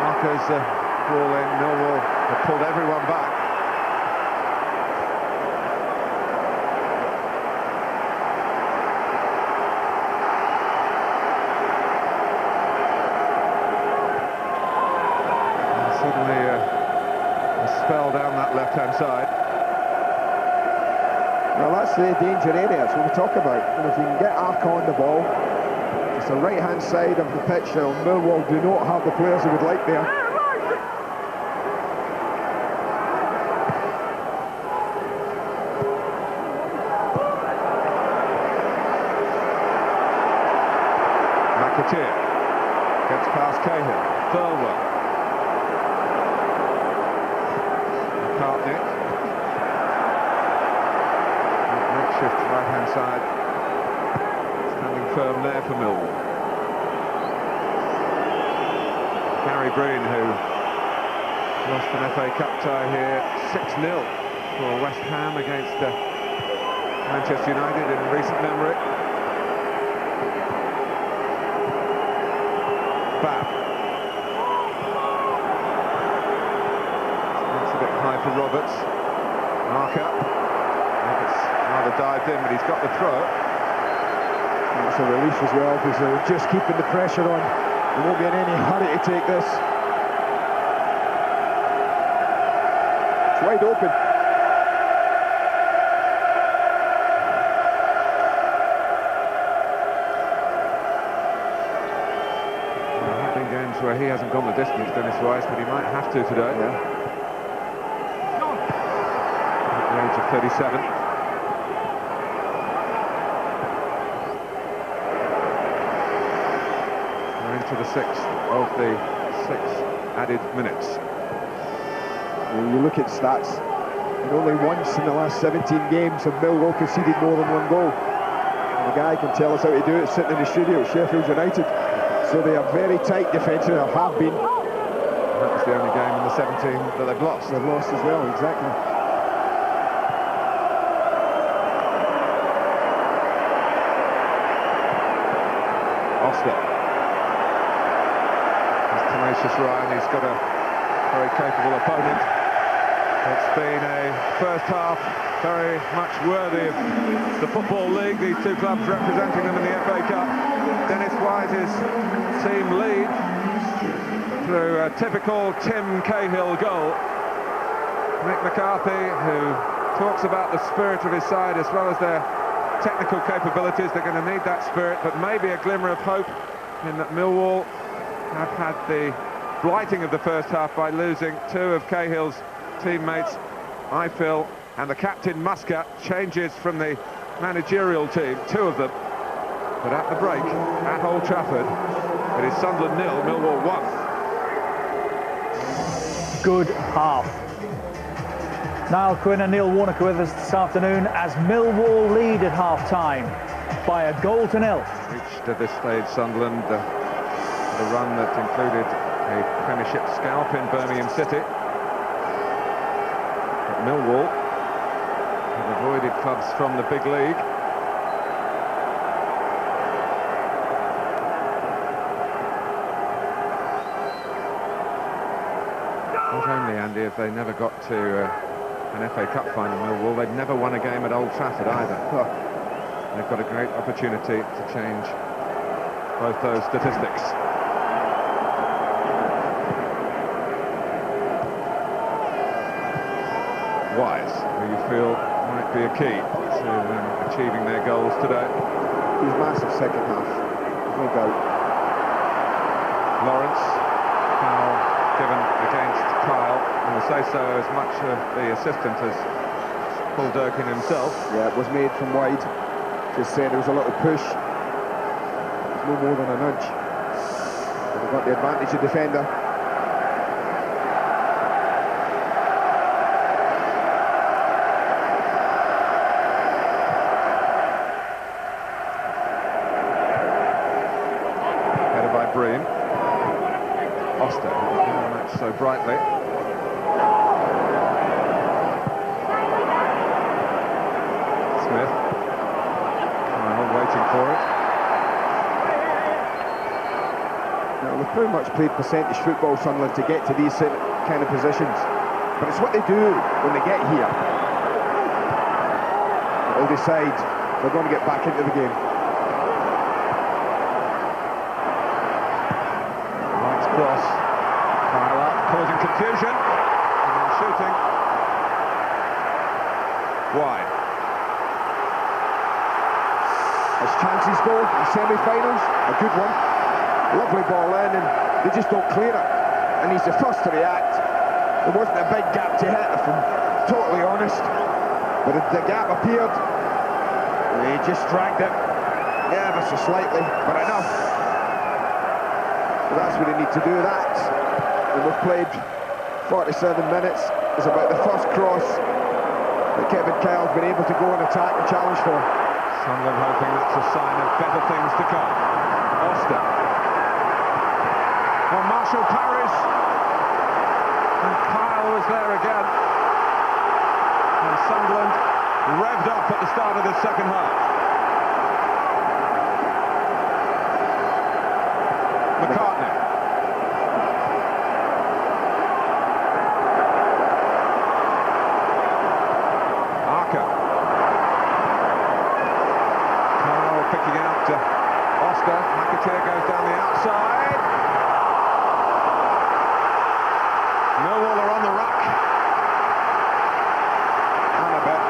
Arca's ball in. Millwall have pulled everyone back. And suddenly a spell down that left-hand side. Well, that's the danger area, that's what we talk about. And if you can get Arca on the ball, it's the right-hand side of the pitch now. Millwall do not have the players they would like there. McAteer gets past Cahill. Thirlwell. McCartney. Shift right-hand side, standing firm there for Millwall. Gary Breen, who Lost an FA Cup tie here, 6-0 for West Ham against Manchester United in recent memory. Bab. That's a bit high for Roberts. Marker. It's rather dived in, but he's got the throw. That's a relief as well, because they're just keeping the pressure on. They won't be in any hurry to take this. It's wide open. There have been games where he hasn't gone the distance, Dennis Wise, but he might have to today. Yeah. At the age of 37. To the 6th of the 6 added minutes. When you look at stats, and only once in the last 17 games have Millwall conceded more than one goal. And the guy can tell us how to do it sitting in the studio at Sheffield United. So they are very tight defensively, or have been. That was the only game in the 17 that they've lost. They've lost as well, exactly. Oster. Tenacious Ryan, he's got a very capable opponent. It's been a first half very much worthy of the Football League, these two clubs representing them in the FA Cup. Dennis Wise's team lead through a typical Tim Cahill goal. Mick McCarthy, who talks about the spirit of his side as well as their technical capabilities. They're going to need that spirit, but maybe a glimmer of hope in that Millwall have had the blighting of the first half by losing two of Cahill's teammates, Eiffel and the captain Muscat. Changes from the managerial team, two of them. But at the break, at Old Trafford, it is Sunderland 0, Millwall 1. Good half. Niall Quinn and Neil Warnock with us this afternoon as Millwall lead at half-time by a goal to nil. Reached at this stage Sunderland the run that included a Premiership scalp in Birmingham City. But Millwall have avoided clubs from the big league. Not only, Andy, have they never got to an FA Cup final, Millwall, they've never won a game at Old Trafford either. They've got a great opportunity to change both those statistics. Wise, who you feel might be a key to them achieving their goals today. He's massive second half, no doubt. Lawrence, foul given against Kyle, and will say so as much of the assistant as Paul Durkin himself. Yeah, it was made from wide. Just said it was a little push. No more than a nudge. But they got the advantage of defender. Headed by Breen. Oster, who matched so brightly. Smith. Kyle waiting for it. Now, they've pretty much played percentage football, Sunderland, to get to these kind of positions. But it's what they do when they get here. They'll decide they're going to get back into the game. Nice cross. Kyle up, causing confusion. And then shooting. Wide. As chances go in semi-finals, a good one. Lovely ball in, and they just don't clear it. And he's the first to react. There wasn't a big gap to hit, if I'm totally honest. But the gap appeared, and he just dragged it ever so slightly, but enough. But that's what they need to do, that. And we've played 47 minutes. It's about the first cross that Kevin Kyle's been able to go and attack and challenge for. Sunderland hoping that's a sign of better things to come. Oster. Well, Marshall parries. And was there again. And Sunderland revved up at the start of the second half. McCartney. Picking out Oscar. McAteer goes down the outside. Millwall are on the ruck. And a bit.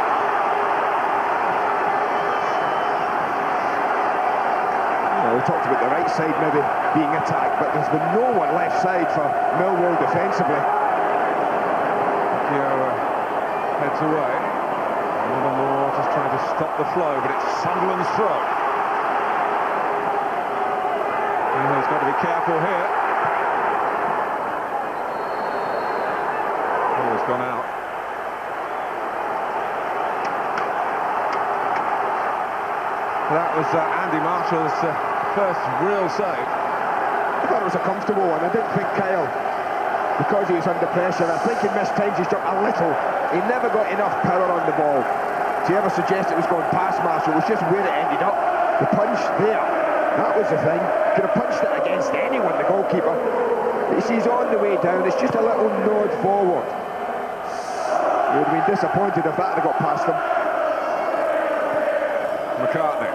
Well, we talked about the right side maybe being attacked, but there's been no one left side for Millwall defensively. Heads away. Livermore just trying to stop the flow, but it's Sunderland's throw. He's got to be careful here. Ball's gone out. That was Andy Marshall's first real save. I thought it was a comfortable one. I didn't think Kyle, because he was under pressure, I think he missed times his jump a little. He never got enough power on the ball to ever suggest it was going past Marshall. It was just where it ended up. The punch there, that was the thing. Could have punched it against anyone, the goalkeeper. He's on the way down. It's just a little nod forward. He would have been disappointed if that had got past him. McCartney.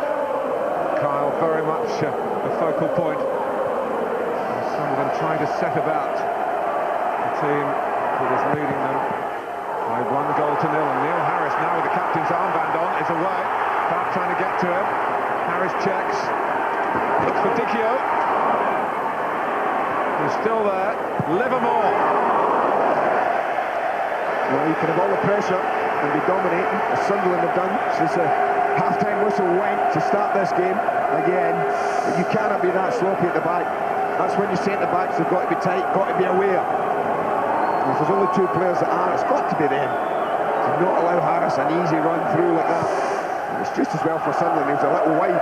Kyle very much the focal point. And Sunderland trying to set about the team that is leading them by 1-0. And Neil Harris, now with the captain's armband on, is away. Bart trying to get to him. Harris checks. Looks for Dicchio. He's still there. Livermore. Well, you can have all the pressure and be dominating, as Sunderland have done since the half-time whistle went to start this game again. But you cannot be that sloppy at the back. That's when your centre-backs have got to be tight, got to be aware. And if there's only two players that are, it's got to be them. To not allow Harris an easy run through like that. And it's just as well for Sunderland, he was a little wide.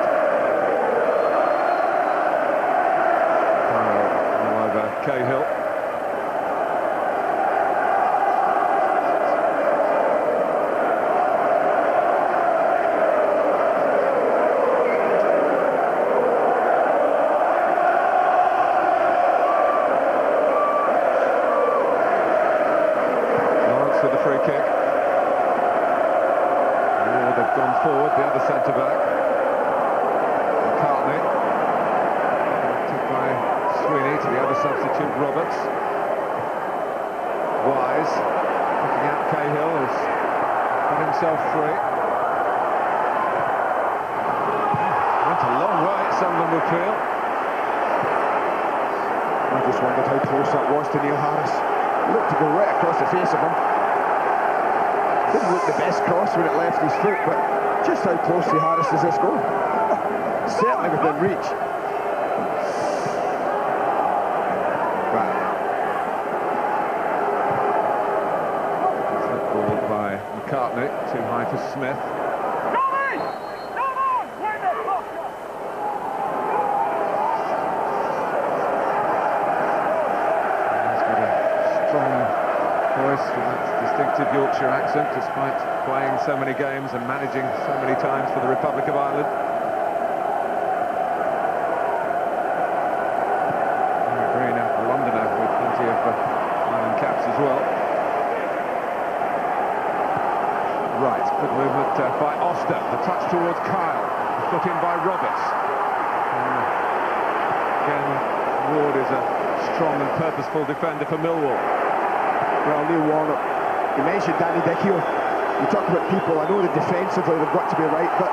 All over Cahill. With the free kick. Oh, they've gone forward, the other centre-back. McCartney. Took by Sweeney to the other substitute, Roberts. Wise. Picking out Cahill, who's got himself free. Went a long way, Sunderland would feel. I just wondered how close that was to Neil Harris. He looked to go right across the face of him. Didn't look the best cross when it left his foot, but just how close to Harris does this go? Certainly within reach. Right. Ball by McCartney, too high for Smith. He's got a strong voice with that distinctive Yorkshire accent, despite playing so many games and managing so many times for the Republic of Ireland. Green, a Londoner with plenty of Ireland caps as well. Right, good movement by Oster. The touch towards Kyle. The foot in by Roberts. Again, Ward is a strong and purposeful defender for Millwall. Well, Neil Warnock, you mentioned Danny Dicchio. You talk about people, I know that defensively they've got to be right, but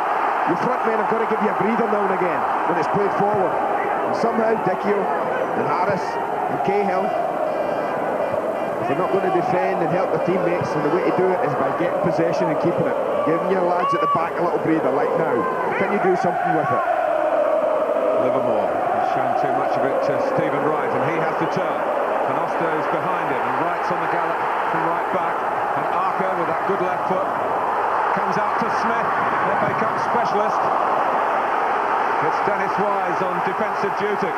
your front men have got to give you a breather now and again when it's played forward. And somehow Dicchio and Harris and Cahill, if they're not going to defend and help their teammates, and the way to do it is by getting possession and keeping it. Giving your lads at the back a little breather, like now. Can you do something with it? Livermore has shown too much of it to Stephen Wright, and he has to turn. And Oster is behind him, and Wright's on the gallop from right back. And Archer, with that good left foot, comes out to Smith, FA Cup specialist. It's Dennis Wise on defensive duty.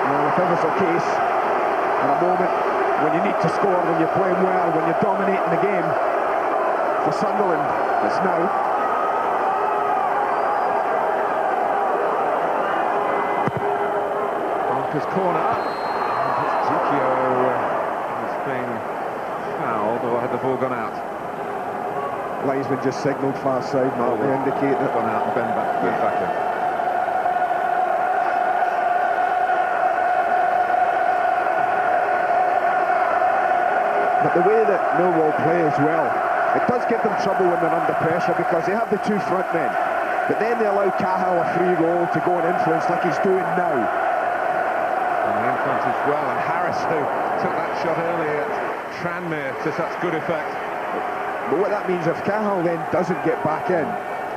Well, if it was a case, in a moment, when you need to score, when you're playing well, when you're dominating the game. For Sunderland, it's now. Barker's corner. Gikio has been fouled, or had the ball gone out? Linesman just signalled far side, Mark, to indicate that. Gone out and been back in. But the way that Millwall play as well, it does give them trouble when they're under pressure because they have the two front men. But then they allow Cahill a free role to go and influence like he's doing now. And the influence as well, and Harris, who took that shot early at Tranmere to such good effect. But what that means, if Cahill then doesn't get back in,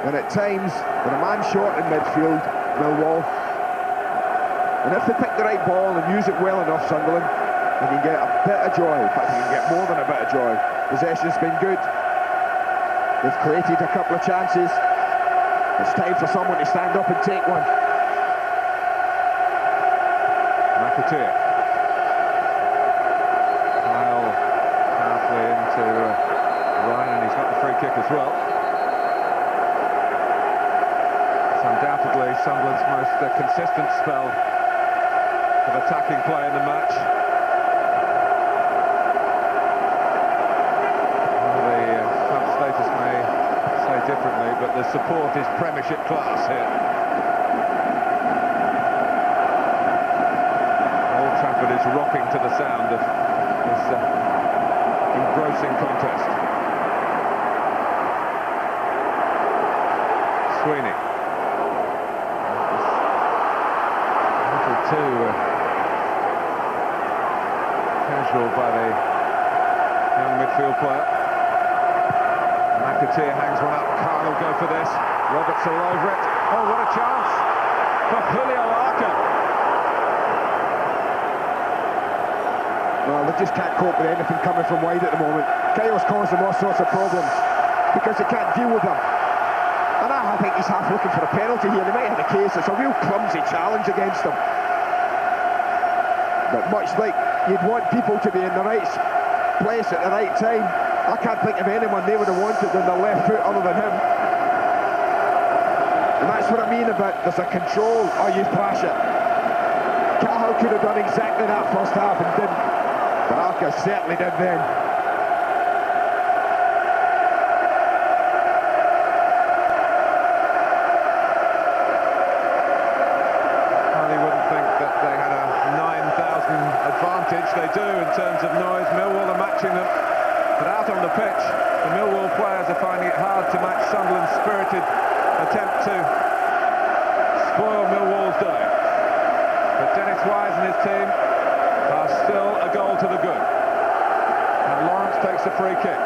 then at times, with a man short in midfield, Millwall, and if they pick the right ball and use it well enough, Sunderland, you can get a bit of joy. In fact, you can get more than a bit of joy. Possession's been good. They've created a couple of chances. It's time for someone to stand up and take one. McAteer. Kyle halfway into Ryan, and he's got the free kick as well. It's undoubtedly Sunderland's most consistent spell of attacking play in the match. Differently, but the support is Premiership class here. Old Trafford is rocking to the sound of this engrossing contest. Sweeney. A little too casual by the young midfield player. McAteer hangs one up. Kyle will go for this. Roberts all over it. Oh, what a chance for Julio Arca. Well, they just can't cope with anything coming from wide at the moment. Kyle's caused them all sorts of problems because they can't deal with them. And I think he's half looking for a penalty here. They might have the case. It's a real clumsy challenge against them. But much like you'd want people to be in the right place at the right time, I can't think of anyone they would have wanted on their left foot other than him. And that's what I mean about there's a control or you thrash it. Cahill could have done exactly that first half and didn't. But Arca certainly did then. Well, you wouldn't think that they had a 9,000 advantage. They do in terms of noise. Millwall are matching them. But out on the pitch, the Millwall players are finding it hard to match Sunderland's spirited attempt to spoil Millwall's day. But Dennis Wise and his team are still a goal to the good. And Lawrence takes a free kick.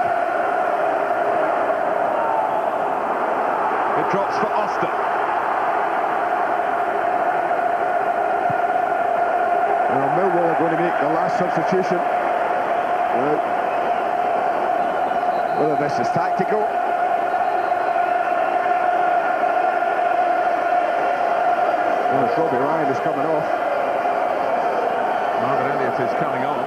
It drops for Oster. Well, Millwall are going to make the last substitution. Whether this is tactical. Well, Robbie Ryan is coming off. Marvin Elliott is coming on.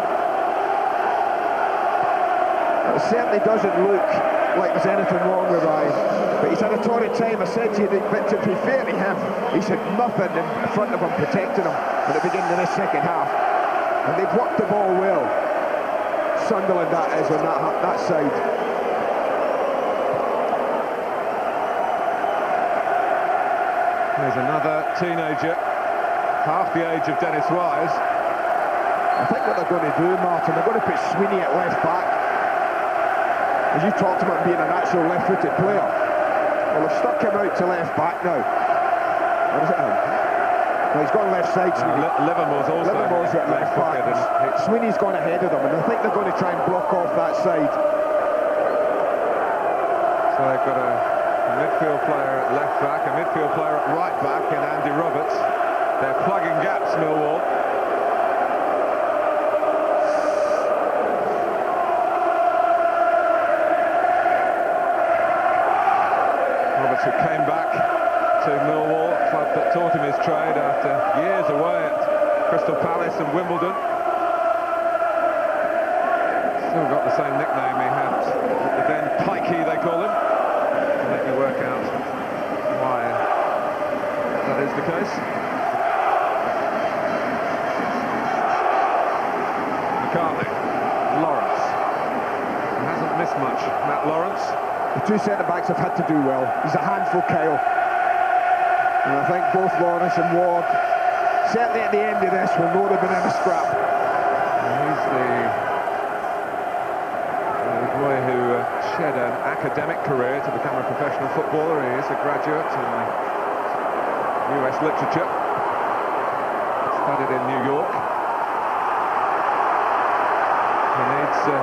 It certainly doesn't look like there's anything wrong with Ryan. But he's had a torrid time. I said to you that to be fair to him, he's had nothing in front of him protecting him at the beginning of this second half. And they've worked the ball well. Sunderland, that is, on that side. There's another teenager, half the age of Dennis Wise. I think what they're going to do, Martin, they're going to put Sweeney at left back. As you talked about being a natural left-footed player. Well, they've stuck him out to left back now. What is it now? Well, he's gone left side, Sweeney. Livermore's also Livermore's at left back. Sweeney's gone ahead of them, and I think they're going to try and block off that side. So they've got a midfield player at left back, a midfield player at right back in Andy Roberts. They're plugging gaps, Millwall. Roberts, who came back to Millwall, club that taught him his trade after years away at Crystal Palace and Wimbledon. Still got the same nickname he had at the Den, Pikey they call him. I'll let you work out why that is the case. McCartney, Lawrence. He hasn't missed much, Matt Lawrence. The two centre-backs have had to do well. He's a handful, Kyle. And I think both Lawrence and Ward, certainly at the end of this, will know they've been in a scrap. He's the boy who shed an academic career to become a professional footballer. He is a graduate in US literature. Studied in New York. He needs to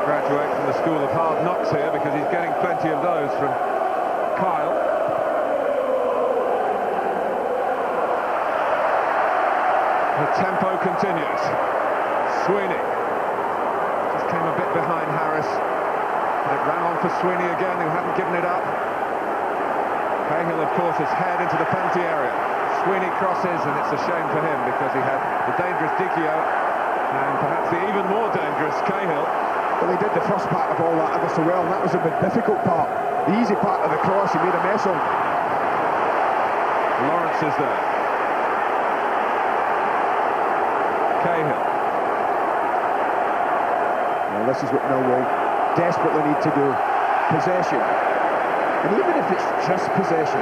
graduate from the School of Hard Knocks here because he's getting plenty of those from Kyle. The tempo continues. Sweeney just came a bit behind Harris, but it ran on for Sweeney again, who hadn't given it up. Cahill, of course, has head into the penalty area. Sweeney crosses, and it's a shame for him because he had the dangerous Dicchio and perhaps the even more dangerous Cahill. Well, he did the first part of all that ever so well, and that was the difficult part. The easy part of the cross he made a mess of. Lawrence is there. Cahill. Well, this is what Millwall desperately need to do. Possession. And even if it's just possession,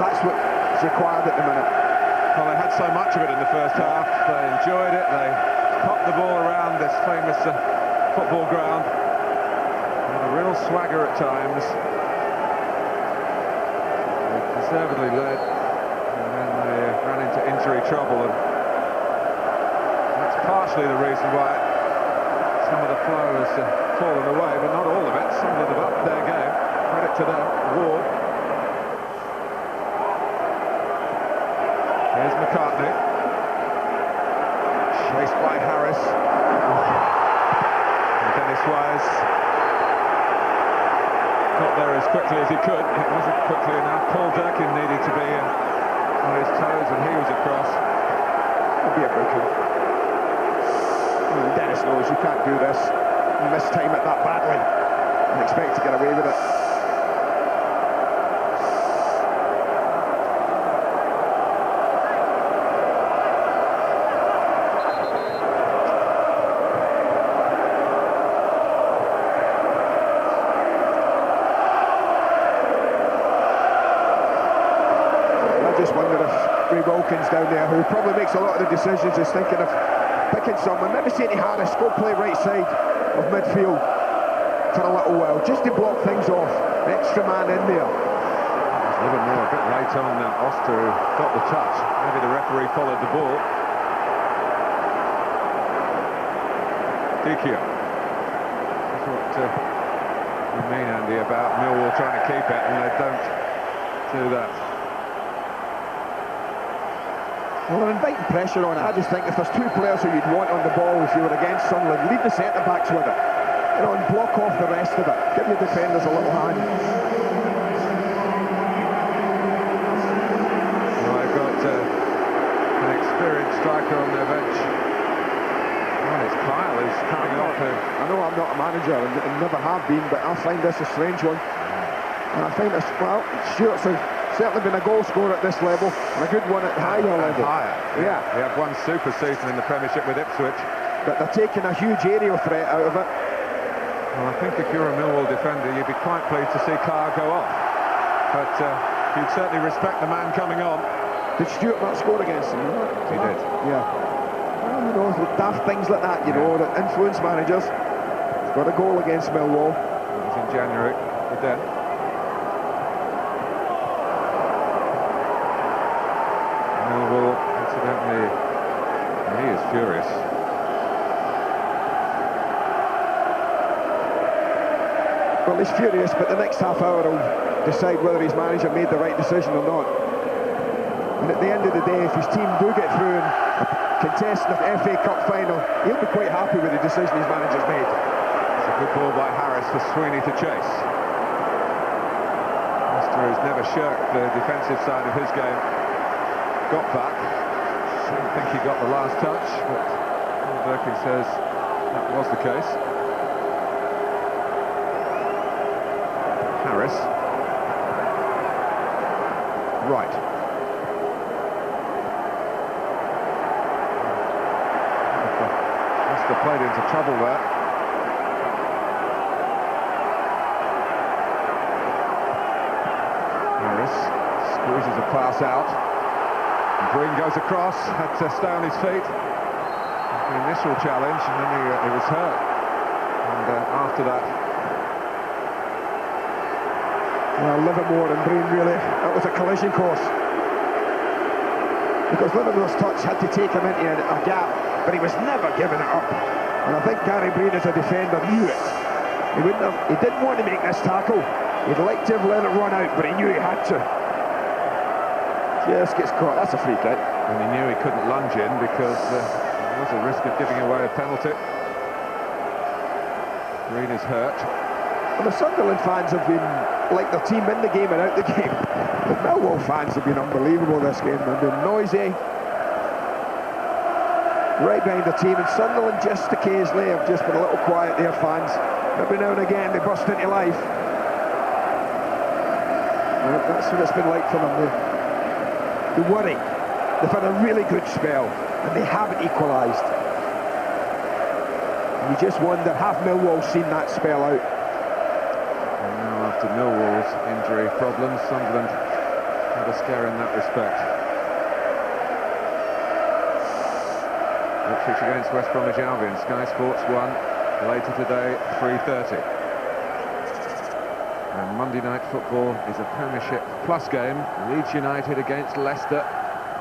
that's what's required at the minute. Well, they had so much of it in the first half. They enjoyed it. They popped the ball around this famous football ground. Had a real swagger at times. They deservedly led, and then they ran into injury trouble, and that's partially the reason why some of the flow has fallen away, but not all of it. Sunderland have upped their game. Credit to them. Ward. Here's McCartney. Chased by Harris. And Dennis Wise got there as quickly as he could. It wasn't quickly enough. Paul Durkin needed to be on his toes, and he was across. It'll be a booking. Dennis knows you can't do this. You miss time at that badly and expect to get away with it. Wilkins down there, who probably makes a lot of the decisions, is thinking of picking someone, maybe saying to Harris, go play right side of midfield for a little while, just to block things off. Extra man in there. Livermore a bit late on Oster, who got the touch. Maybe the referee followed the ball. Dicchio. That's what you mean, Andy, about Millwall trying to keep it, and they don't do that. Well, they're inviting pressure on it. I just think if there's two players who you'd want on the ball if you were against Sunderland, leave the centre-backs with it. You know, and block off the rest of it. Give your defenders a little hand. Well, they've got an experienced striker on their bench. Well, it's Kyle who's coming off him. I know I'm not a manager and never have been, but I find this a strange one. And I find this, well, Stuart's certainly been a goal scorer at this level, and a good one at higher level. Higher. Yeah. He had one super season in the Premiership with Ipswich. But they're taking a huge aerial threat out of it. Well, I think if you're a Millwall defender, you'd be quite pleased to see Kyle go off. But you'd certainly respect the man coming on. Did Stuart not score against him? He did. Yeah. Well, you know, daft things like that, you know, that influence managers. He's got a goal against Millwall. It was in January with them. Millwall, incidentally, he is furious. Well, he's furious, but the next half hour will decide whether his manager made the right decision or not. And at the end of the day, if his team do get through and contest the FA Cup final, he'll be quite happy with the decision his manager's made. It's a good ball by Harris for Sweeney to chase. Oster has never shirked the defensive side of his game. Got back. I don't think he got the last touch, but Paul Durkin says that was the case. Harris. Right. Must have played into trouble there. Harris squeezes a pass out. Green goes across, had to stay on his feet. The initial challenge, and then he was hurt. And after that... Well, Livermore and Breen, really, that was a collision course. Because Livermore's touch had to take him into a gap, but he was never giving it up. And I think Gary Breen, as a defender, knew it. He didn't want to make this tackle. He'd like to have let it run out, but he knew he had to. Just gets caught. That's a free kick. And he knew he couldn't lunge in because there was a risk of giving away a penalty. Green is hurt. And the Sunderland fans have been like their team in the game and out the game. The Millwall fans have been unbelievable this game. They've been noisy, right behind the team, and Sunderland just occasionally have just been a little quiet, their fans. Every now and again they burst into life. Well, that's what it's been like for them. They worry. They've had a really good spell and they haven't equalised. You just wonder, have Millwall seen that spell out? And now after Millwall's injury problems, Sunderland had a scare in that respect. Ipswich against West Bromwich Albion, Sky Sports 1, later today, 3:30. And Monday Night Football is a Premiership Plus game, Leeds United against Leicester,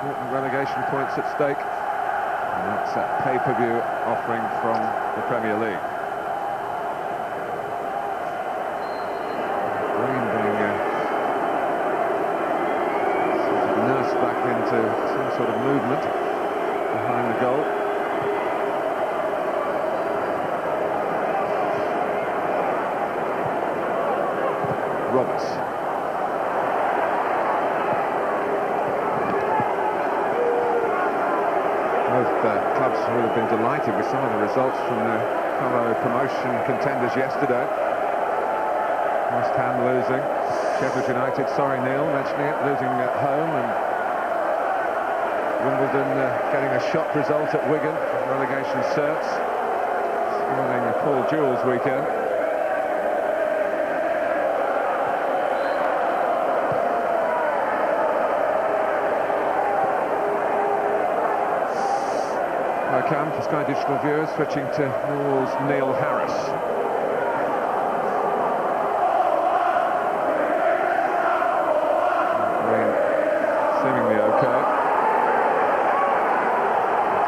important relegation points at stake. And that's a pay-per-view offering from the Premier League. Green being sort of nursed back into some sort of movement behind the goal. Roberts. Both clubs would have been delighted with some of the results from their fellow promotion contenders yesterday. West Ham losing, Sheffield United, sorry Neil, mentioning it, losing at home, and Wimbledon getting a shock result at Wigan, relegation certs, spoiling a Paul Jewell's weekend. Cam for Sky Digital viewers, switching to Millwall's Neil Harris. Green seemingly okay.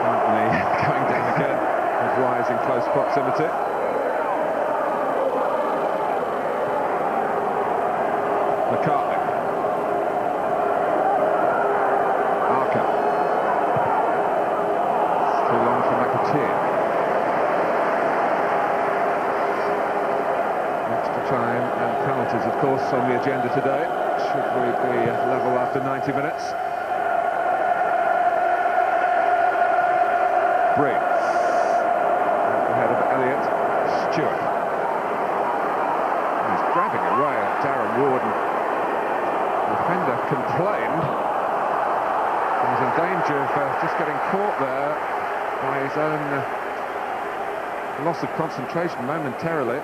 Currently going down again with Wise in close proximity. McCartney. Extra time and penalties, of course, on the agenda today. Should we be level after 90 minutes? Breen. Ahead of Elliott. Stewart. He's grabbing away at Darren Ward. The defender complained. He was in danger of just getting caught there by his own loss of concentration momentarily.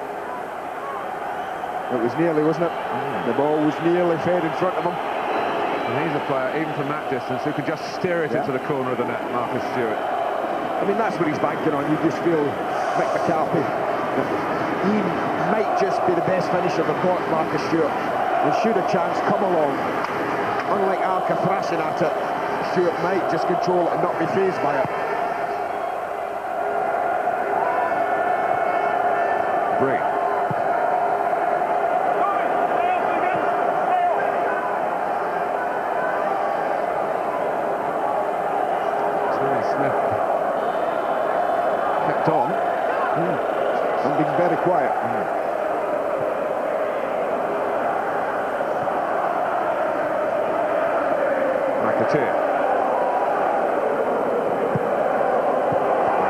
It was nearly, wasn't it? The ball was nearly fed in front of him. And he's a player, even from that distance, who could just steer it into the corner of the net, Marcus Stewart. I mean, that's what he's banking on. You just feel Mick McCarthy, he might just be the best finisher they've got, Marcus Stewart. And should a chance come along, unlike Arca thrashing at it, Stewart might just control it and not be fazed by it. Breen. Smith kept on and being very quiet. McAteer.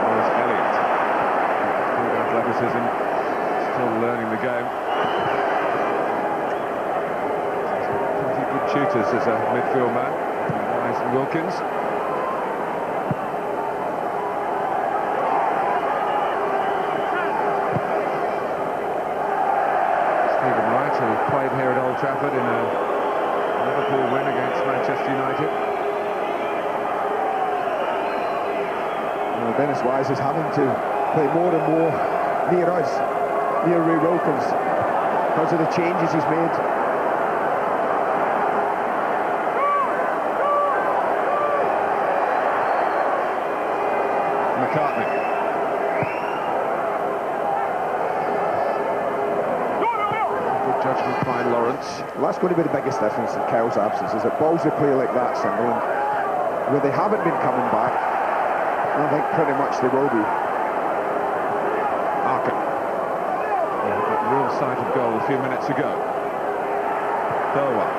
There's Elliott. Good athleticism, still learning the game. tutors as a midfield man, Wise and Wilkins. Stephen Wright, who played here at Old Trafford in a Liverpool win against Manchester United. Well, Dennis Wise is having to play more and more near us, near Ray Wilkins, because of the changes he's made. McCartney. Good judgment by Lawrence. Well, that's going to be the biggest difference in Kyle's absence, is that balls they play like that, Sunderland, where they haven't been coming back, and I think pretty much they will be. Arkin. Real sight of goal a few minutes ago. Burwell.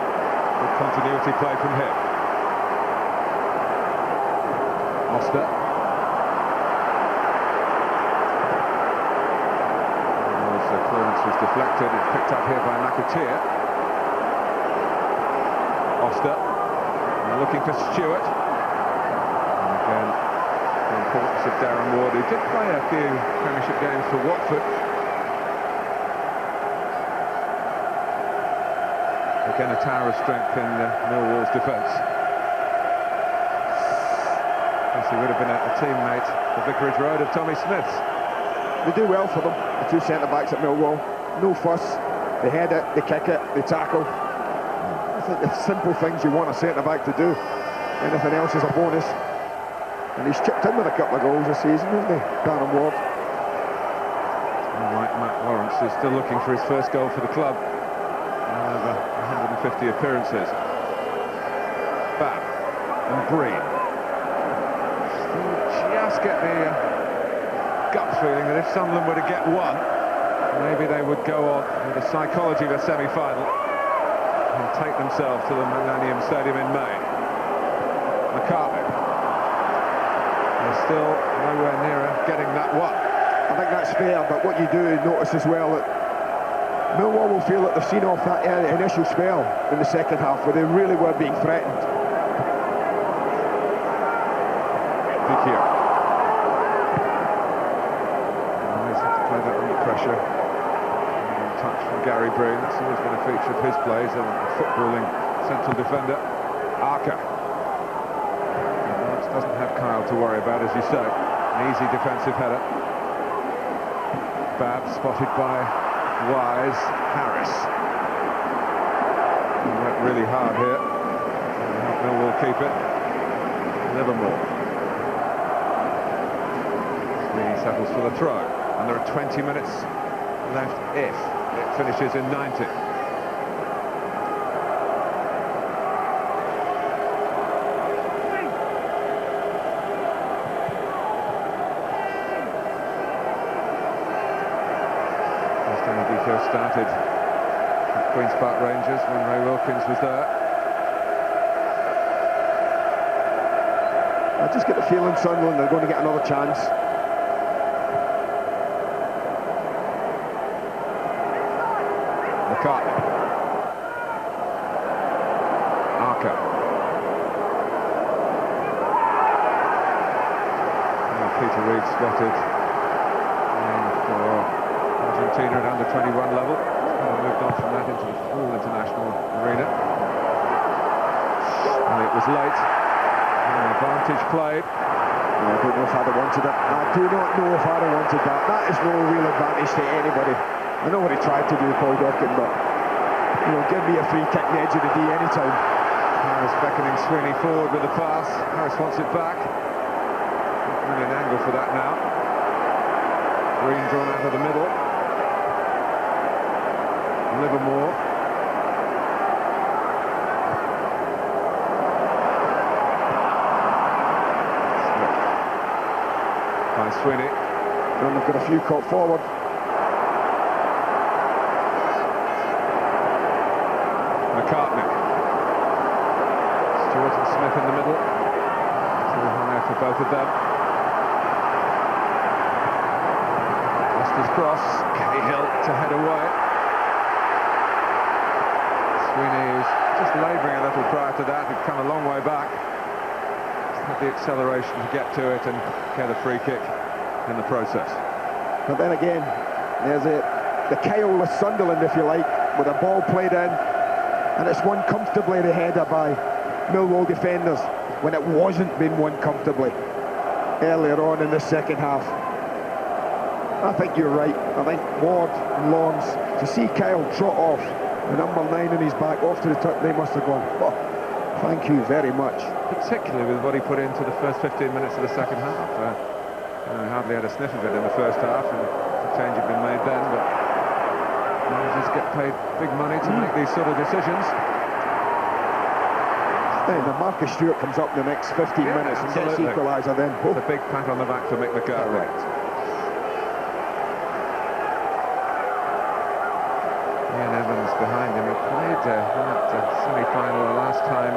Good continuity play from him. Oster. The clearance was deflected. It's picked up here by McAteer. Oster. Looking for Stewart. And again, the importance of Darren Ward, who did play a few Premiership games for Watford. Again, a tower of strength in Millwall's defence. Yes, he would have been a teammate at Vicarage Road of Tommy Smith's. They do well for them, the two centre-backs at Millwall. No fuss, they head it, they kick it, they tackle. I think the simple things you want a centre-back to do. Anything else is a bonus. And he's chipped in with a couple of goals this season, hasn't he, Darren Ward? Like Matt Lawrence is still looking for his first goal for the club. Over 150 appearances. Babb and Breen. Just get the gut feeling that if Sunderland were to get one, maybe they would go on with the psychology of a semi-final and take themselves to the Millennium Stadium in May. McCartney. They're still nowhere nearer getting that one. I think that's fair, but what you do notice as well that Millwall will feel that they've seen off that initial spell in the second half where they really were being threatened. Here. Always have to play that under pressure. Touch from Gary Breen, that's always been a feature of his plays, a footballing central defender. Arca. Lawrence doesn't have Kyle to worry about, as you say. An easy defensive header. Babb spotted by Wise. Harris. He went really hard here. Millwall keep it. Livermore. He settles for the throw. And there are 20 minutes left if it finishes in 90. Started at Queen's Park Rangers when Ray Wilkins was there. I just get the feeling Sunderland are going to get another chance. McCartney. Arca. Peter Reid spotted. Argentina at under 21 level. Moved on from that into the full international arena. And it was late. An advantage played. I don't know if I'd have wanted it. I do not know if I'd have wanted that. That is no real advantage to anybody. I know what he tried to do, Paul Durkin, but give me a free kick the edge of the D anytime. Harris beckoning Sweeney forward with the pass. Harris wants it back. Not really an angle for that now. Green drawn out of the middle. Livermore. By Sweeney. And they've got a few caught forward. McCartney. Stewart and Smith in the middle. Too high for both of them. Lester's cross. Cahill to head away. Sweeney is just labouring a little prior to that. He'd come a long way back. Just had the acceleration to get to it and get a free kick in the process. But then again, there's the Kyle of Sunderland, if you like, with a ball played in, and it's won comfortably, the header by Millwall defenders, when it wasn't being won comfortably earlier on in the second half. I think you're right. I think Ward and Lawns, to see Kyle trot off, the number 9 in his back, off to the touch, they must have gone, oh, thank you very much. Particularly with what he put into the first 15 minutes of the second half. Hardly had a sniff of it in the first half, and the change had been made then, but managers get paid big money to make these sort of decisions. Then Marcus Stewart comes up in the next 15 minutes and gets the equaliser then. Oh. It's a big pat on the back for Mick McCarthy. Correct. Ian Evans behind him. He played that semi-final last time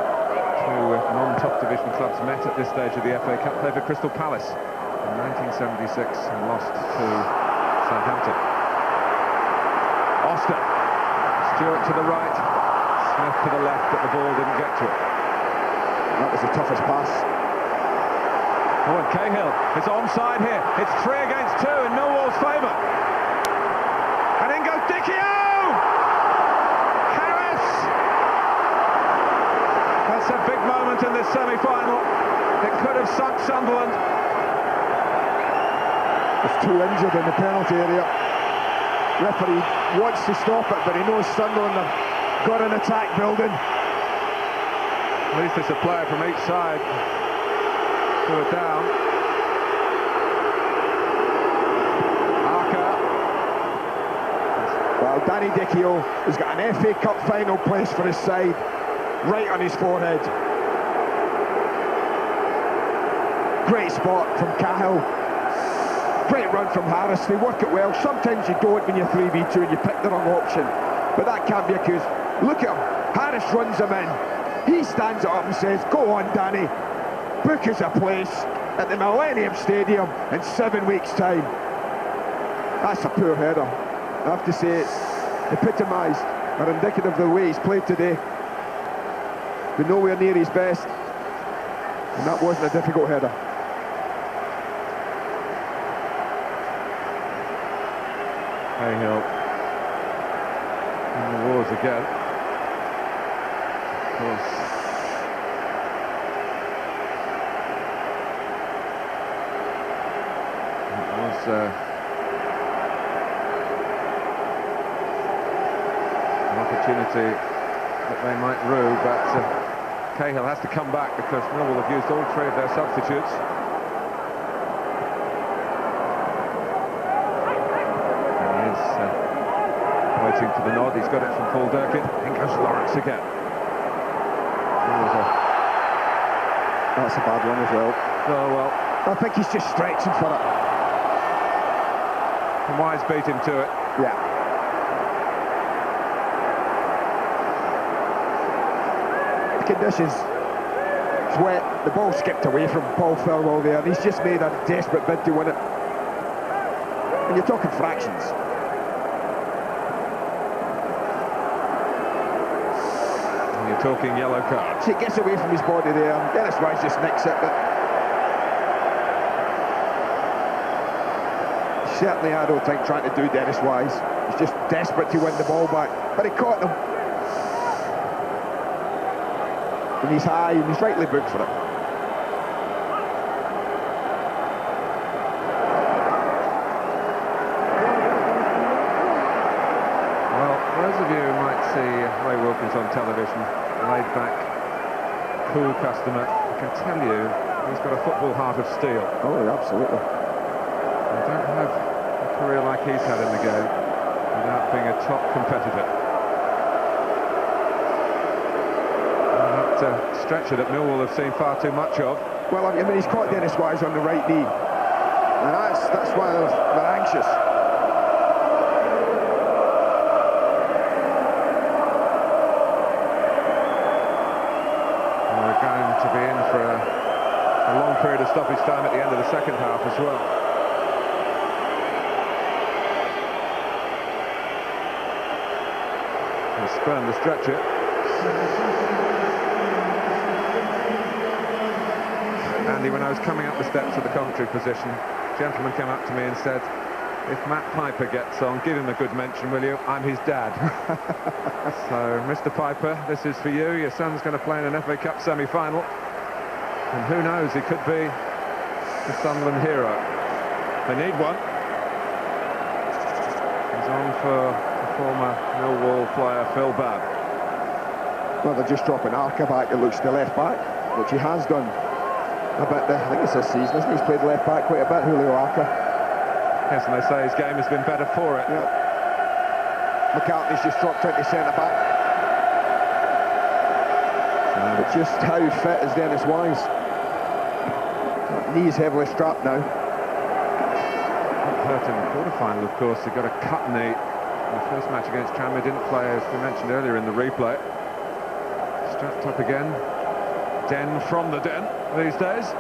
two non-top division clubs met at this stage of the FA Cup. Played for Crystal Palace in 1976 and lost to Southampton. Oster, Stewart to the right, Smith to the left, but the ball didn't get to it. That was the toughest pass. Oh, and Cahill is onside here. It's 3 against 2 in Millwall's favour. And in goes Dicchio! Harris! That's a big moment in this semi-final. It could have sunk Sunderland. There's 2 injured in the penalty area. Referee wants to stop it, but he knows Sunderland have got an attack building. At least it's a player from each side who are down. Arca. Well, Danny Dicchio has got an FA Cup final place for his side, right on his forehead. Great spot from Cahill. Great run from Harris. They work it well. Sometimes you don't when you're 3v2 and you pick the wrong option. But that can't be accused. Look at him. Harris runs him in. He stands up and says, go on, Danny. Book us a place at the Millennium Stadium in 7 weeks' time. That's a poor header. I have to say it's epitomised or indicative of the way he's played today. But nowhere near his best. And that wasn't a difficult header. Cahill in the wars again. Of course. It was an opportunity that they might rue, but Cahill has to come back because Millwall have used all 3 of their substitutes. Waiting for the nod, he's got it from Paul Durkin. In goes Lawrence again. That's a bad one as well. Oh well. I think he's just stretching for it. And Wise beat him to it. Yeah. The conditions. It's wet. The ball skipped away from Paul Thirlwell there. He's just made a desperate bid to win it. And you're talking fractions. Talking yellow card. He gets away from his body there. Dennis Wise just nicks it, but certainly I don't think trying to do Dennis Wise. He's just desperate to win the ball back, but he caught him. And he's high, and he's rightly booked for it. Well, those of you who might see Ray Wilkins on television, laid-back, cool customer, I can tell you he's got a football heart of steel. Oh, absolutely. You don't have a career like he's had in the game without being a top competitor. And that stretcher that Millwall have seen far too much of. Well, I mean, he's caught Dennis Wise on the right knee, and that's why they're anxious. To be in for a long period of stoppage time at the end of the second half as well. He's spurned the stretcher. Andy, when I was coming up the steps of the commentary position, a gentleman came up to me and said, if Matt Piper gets on, give him a good mention, will you? I'm his dad. So, Mr. Piper, this is for you. Your son's going to play in an FA Cup semi-final. And who knows, he could be the Sunderland hero. They need one. He's on for the former Millwall player, Phil Babb. Well, they're just dropping Arca back, it looks, to left back, which he has done a bit there. I think it's this season, isn't he? He's played left back quite a bit, Julio Arca. Yes, and they say his game has been better for it. Yeah. McCartney's just dropped into centre back. But just how fit is Dennis Wise? Knee's heavily strapped now. Hurt in the quarter-final, of course. He got a cut knee in the first match against Tranmere. Didn't play, as we mentioned earlier in the replay. Strapped up again. Den from the den these days.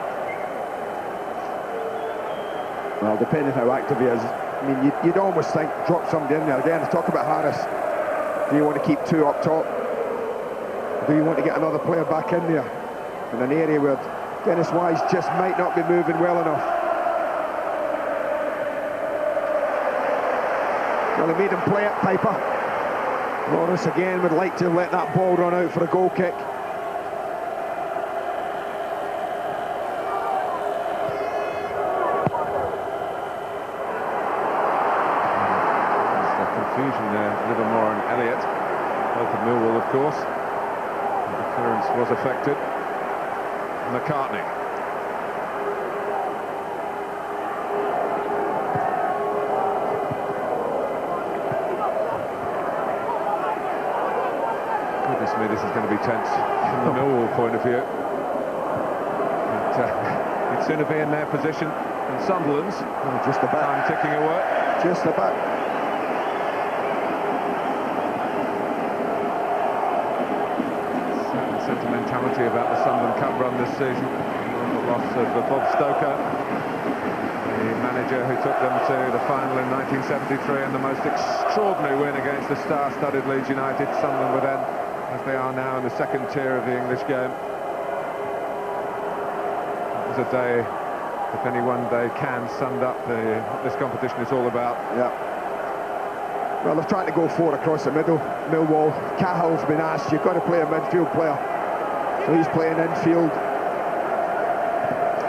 Well, depending how active he is, I mean, you'd almost think drop somebody in there. Again, talk about Harris. Do you want to keep two up top? Do you want to get another player back in there in an area where Dennis Wise just might not be moving well enough? Well, they made him play it, Piper. Lawrence again would like to let that ball run out for a goal kick. Confusion there, Livermore and Elliott, both of Millwall, of course. The clearance was affected. McCartney. Goodness me, this is going to be tense from the Millwall point of view. He'd sooner be in their position than Sunderland's. Oh, just about. Time ticking away. Just about. Sentimentality about the Sunderland Cup run this season. The loss of Bob Stoker, the manager who took them to the final in 1973, and the most extraordinary win against the star-studded Leeds United. Sunderland were then, as they are now, in the second tier of the English game. It was a day, if any one day can, summed up what this competition is all about. Yeah. Well, they're trying to go forward across the middle. Millwall, Cahill's been asked, you've got to play a midfield player. So he's playing infield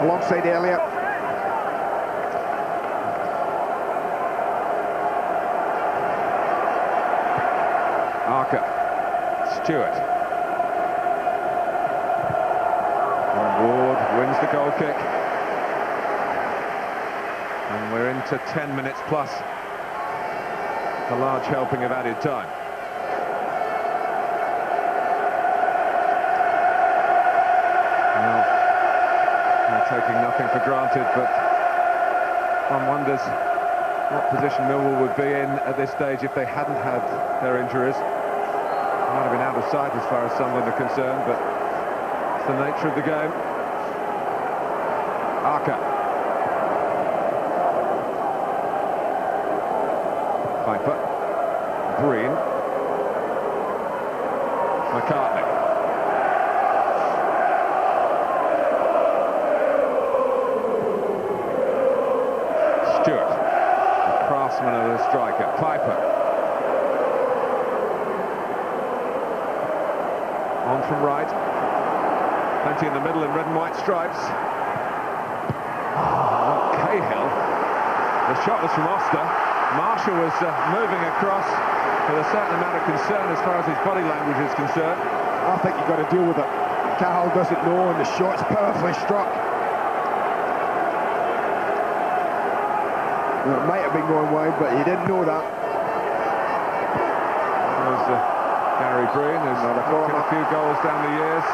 alongside Elliott. Arca, Stewart. And Ward wins the goal kick. And we're into 10 minutes plus. A large helping of added time. Well, they're taking nothing for granted, but one wonders what position Millwall would be in at this stage if they hadn't had their injuries. They might have been out of sight as far as Sunderland are concerned, but it's the nature of the game. Arca. Piper, Green, McCartney. Stewart, the craftsman of the striker. Piper. On from right. Plenty in the middle in red and white stripes. Oh, Cahill. The shot was from Oster. Marshall was moving across with a certain amount of concern as far as his body language is concerned. I think you've got to deal with it. Cahill doesn't know, and the shot's powerfully struck. Well, it might have been going wide, but he didn't know that. There's Gary Breen, who's scored a few goals down the years.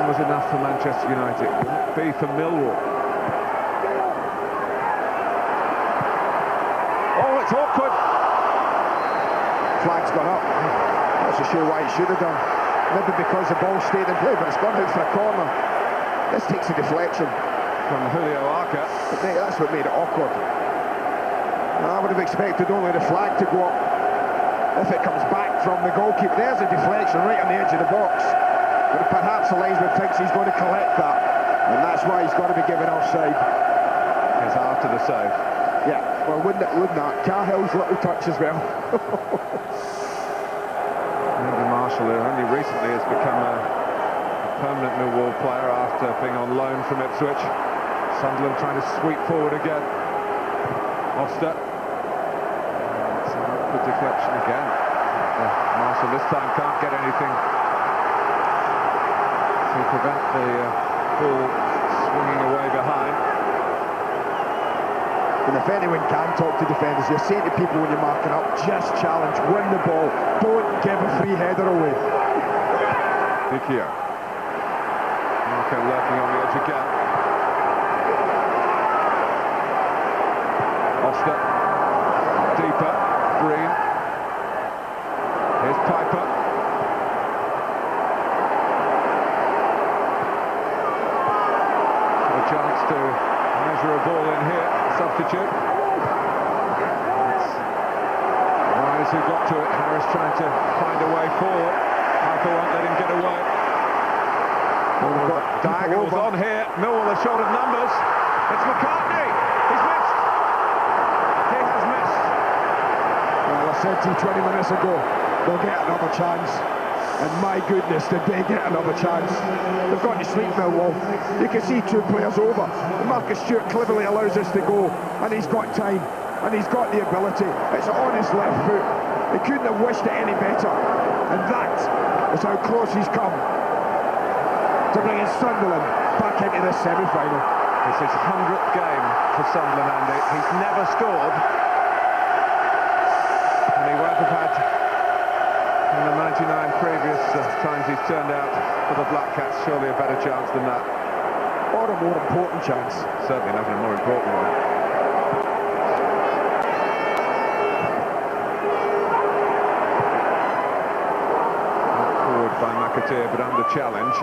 Was enough for Manchester United. Will it be for Millwall? Oh, it's awkward. Flag's gone up. Not so sure why he should have done. Maybe because the ball stayed in play, but it's gone out for a corner. This takes a deflection. from Julio Arca. But mate, that's what made it awkward. I would have expected only the flag to go up if it comes back from the goalkeeper. There's a deflection right on the edge of the box. But perhaps the linesman thinks he's going to collect that. And that's why he's got to be given offside. It's after the save. Yeah, well, wouldn't that? Cahill's little touch as well. Andy Marshall, who only recently has become a permanent Millwall player after being on loan from Ipswich. Sunderland trying to sweep forward again. Oster. It's an awkward deflection again. Marshall this time can't get anything to prevent the ball swinging away behind. And if anyone can talk to defenders, you're saying to people when you're marking up, just challenge, win the ball, don't give a free header away. Dicchio. Marco lurking on the edge again. Oster. Deeper. Green. Here's Piper. A chance to measure a ball in here. Substitute. It's Wise who got to it. Harris trying to find a way forward. Piper won't let him get away. Diagonals on here. Millwall are short of numbers. It's McCartney. He's missed. He has missed. Well, I said to you 20 minutes ago, they'll get another chance. And my goodness, did they get another chance. They've got to sleep, Millwall. You can see two players over. Marcus Stewart cleverly allows us to go, and he's got time, and he's got the ability. It's on his left foot. He couldn't have wished it any better. And that is how close he's come to bringing Sunderland back into this semi-final. It's his 100th game for Sunderland, Andy. He's never scored. And he won't have had, in the 99 previous times he's turned out for the Black Cats, surely a better chance than that. Or a more important chance. Certainly not a more important one. Not forward by McAteer, but under challenge.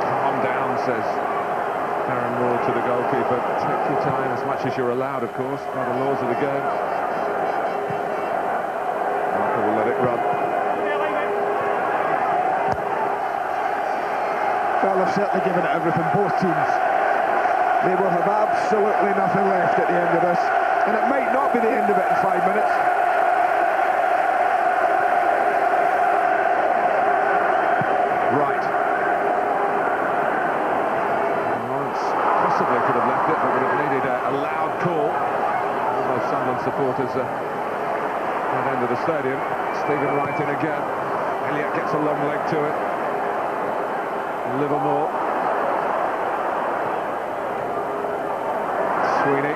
Calm down, says Aaron Moore to the goalkeeper. Take your time as much as you're allowed, of course, by the laws of the game. Marker will let it run. Well, they've certainly given it everything, both teams. They will have absolutely nothing left at the end of this. And it might not be the end of it in 5 minutes. Right. Lawrence possibly could have left it, but would have needed a loud call. Although Sunderland supporters at that end of the stadium. Stephen Wright in again. Elliott gets a long leg to it. Livermore. Sweeney.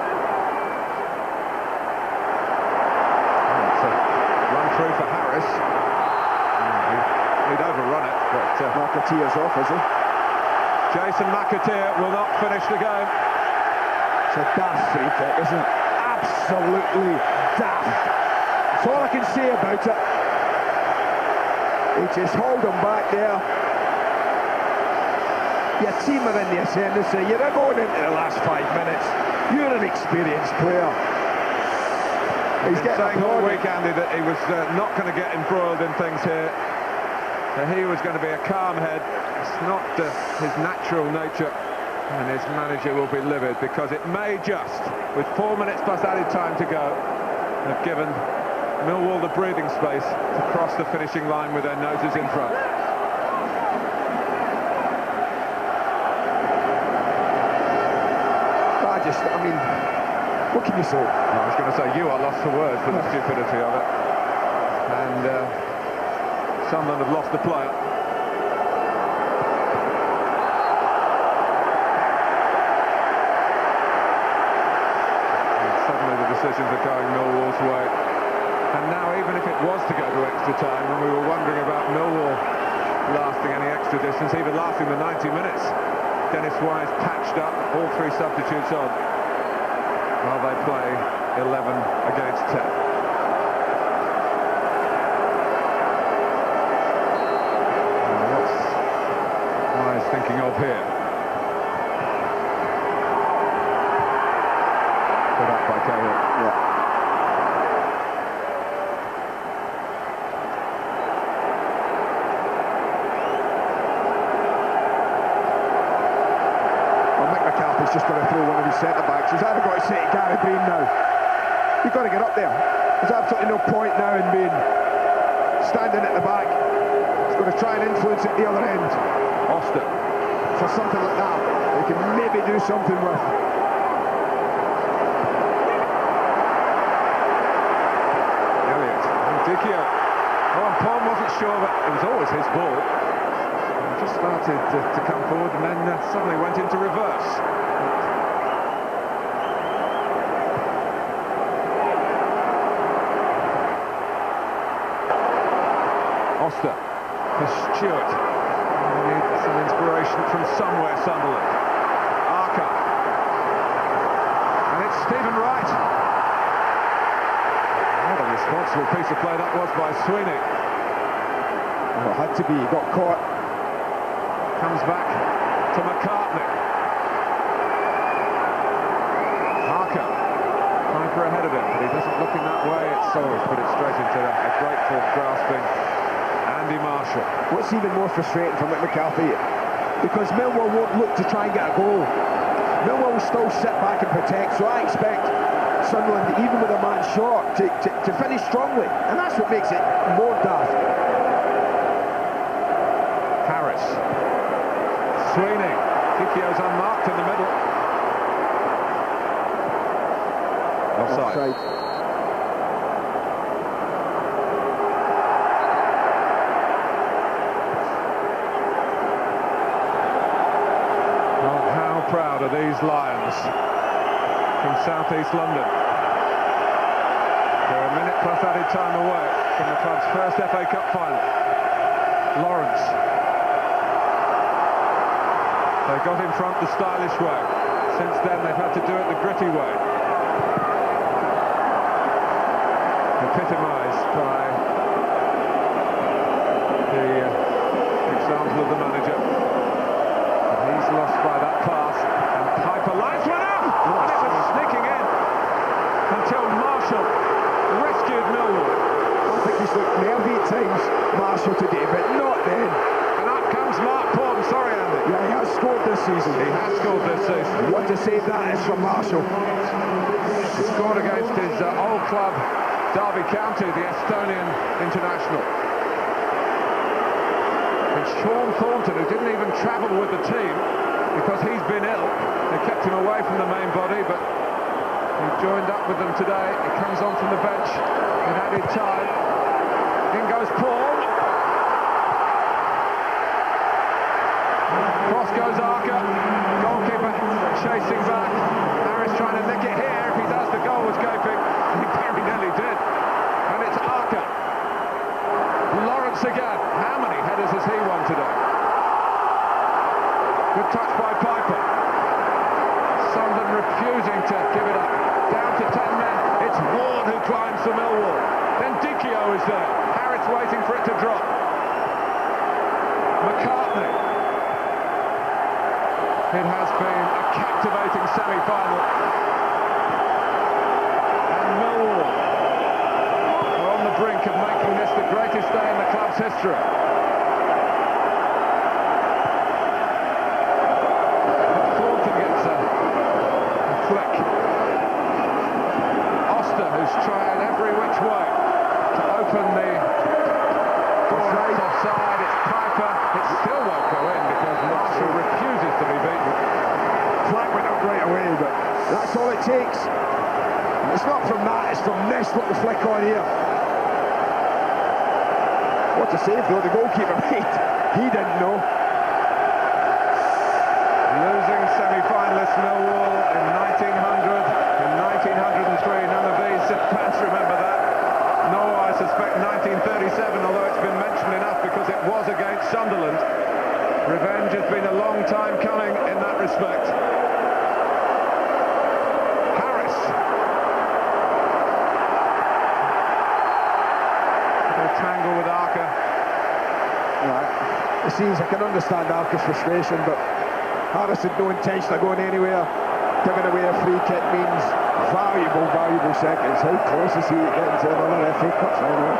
It's a run through for Harris. He'd overrun it, but McAteer's off, is he? Jason McAteer will not finish the game. It's a daft free kick, isn't it? Absolutely daft. That's all I can say about it. He just hauled him back there. Your team are in the ascendancy. You're going into the last 5 minutes. You're an experienced player. He's getting saying all applauded. week, Andy, that he was not going to get embroiled in things here. That he was going to be a calm head. It's not his natural nature, and his manager will be livid because it may just, with 4 minutes plus added time to go, have given Millwall the breathing space to cross the finishing line with their noses in front. I mean, what can you say? I was going to say, you are lost for words for the stupidity of it. And Sunderland have lost the player. And suddenly the decisions are going Millwall's way. And now, even if it was to go to extra time, when we were wondering about Millwall lasting any extra distance, even lasting the 90 minutes, Dennis Wise patched up all three substitutes on while they play 11 against 10. What's Wise thinking of here? just got to throw one of his centre-backs. He's either got to say to Gary Breen now, you've got to get up there. There's absolutely no point now in being standing at the back. He's got to try and influence at the other end. Oster. For something like that, they can maybe do something with. Elliott. Dicchio. Oh, and Paul wasn't sure, but it was always his ball. He just started to come forward and then suddenly went into reverse. Oster for Stewart. They need some inspiration from somewhere, Sunderland. Arca. And it's Stephen Wright. What a responsible piece of play that was by Sweeney. Well, it had to be, he got caught. Comes back to McCartney. Arca. Piper ahead of him, but he doesn't look in that way. It's Soros put it straight into a grateful, grasping Andy Marshall. What's even more frustrating for Mick McCarthy, because Millwall won't look to try and get a goal. Millwall will still sit back and protect, so I expect Sunderland, even with a man short, to finish strongly, and that's what makes it more daft. Harris. Sweeney. Kikio's unmarked in the middle. Offside. Proud of these Lions from South East London. They're a minute plus added time away from the club's first FA Cup final. Lawrence. They got in front the stylish way. Since then they've had to do it the gritty way. Epitomised by the example of the manager. He's lost by that pass, and Piper lines one up, and it was sneaking in until Marshall rescued Millwall. I think he's looked nervy at times, Marshall, today, but not then. And up comes Mark Paul. Sorry, Andy. Yeah, he has scored this season. He has scored this season. What a save that is from Marshall. He scored against his old club, Derby County, the Estonian international. Sean Thornton, who didn't even travel with the team because he's been ill. They kept him away from the main body, but he joined up with them today. He comes on from the bench in added time. In goes Paul. Cross goes Arca. Goalkeeper chasing back. Harris trying to nick it here. If he does, the goal was gaping. He very nearly did. And it's Arca. Lawrence again. How many headers has he won today? Good touch by Piper. Sunderland refusing to give it up. Down to 10 men. It's Ward who climbs for Millwall. Then Dicchio is there. Harris waiting for it to drop. McCartney. It has been a captivating semi-final. And Millwall are on the brink of making this the greatest day in the club's history. Thornton gets a flick. Oster, who's tried every which way to open the corner. It's offside, it's Piper. It still won't go in because Marshall refuses to be beaten. Flag went up right away, but that's all it takes. It's not from that, it's from this little flick on here. What a save though, the goalkeeper made. He didn't know. Losing semi-finalist Millwall in 1900, in 1903, none of these fans remember that. Nor I suspect 1937, although it's been mentioned enough because it was against Sunderland. Revenge has been a long time coming in that respect. Harris. A tangle with Arca. Right. You see, I can understand Arca's frustration, but Harris had no intention of going anywhere. Giving away a free kick means valuable seconds. How close is he to getting to another FA Cup final?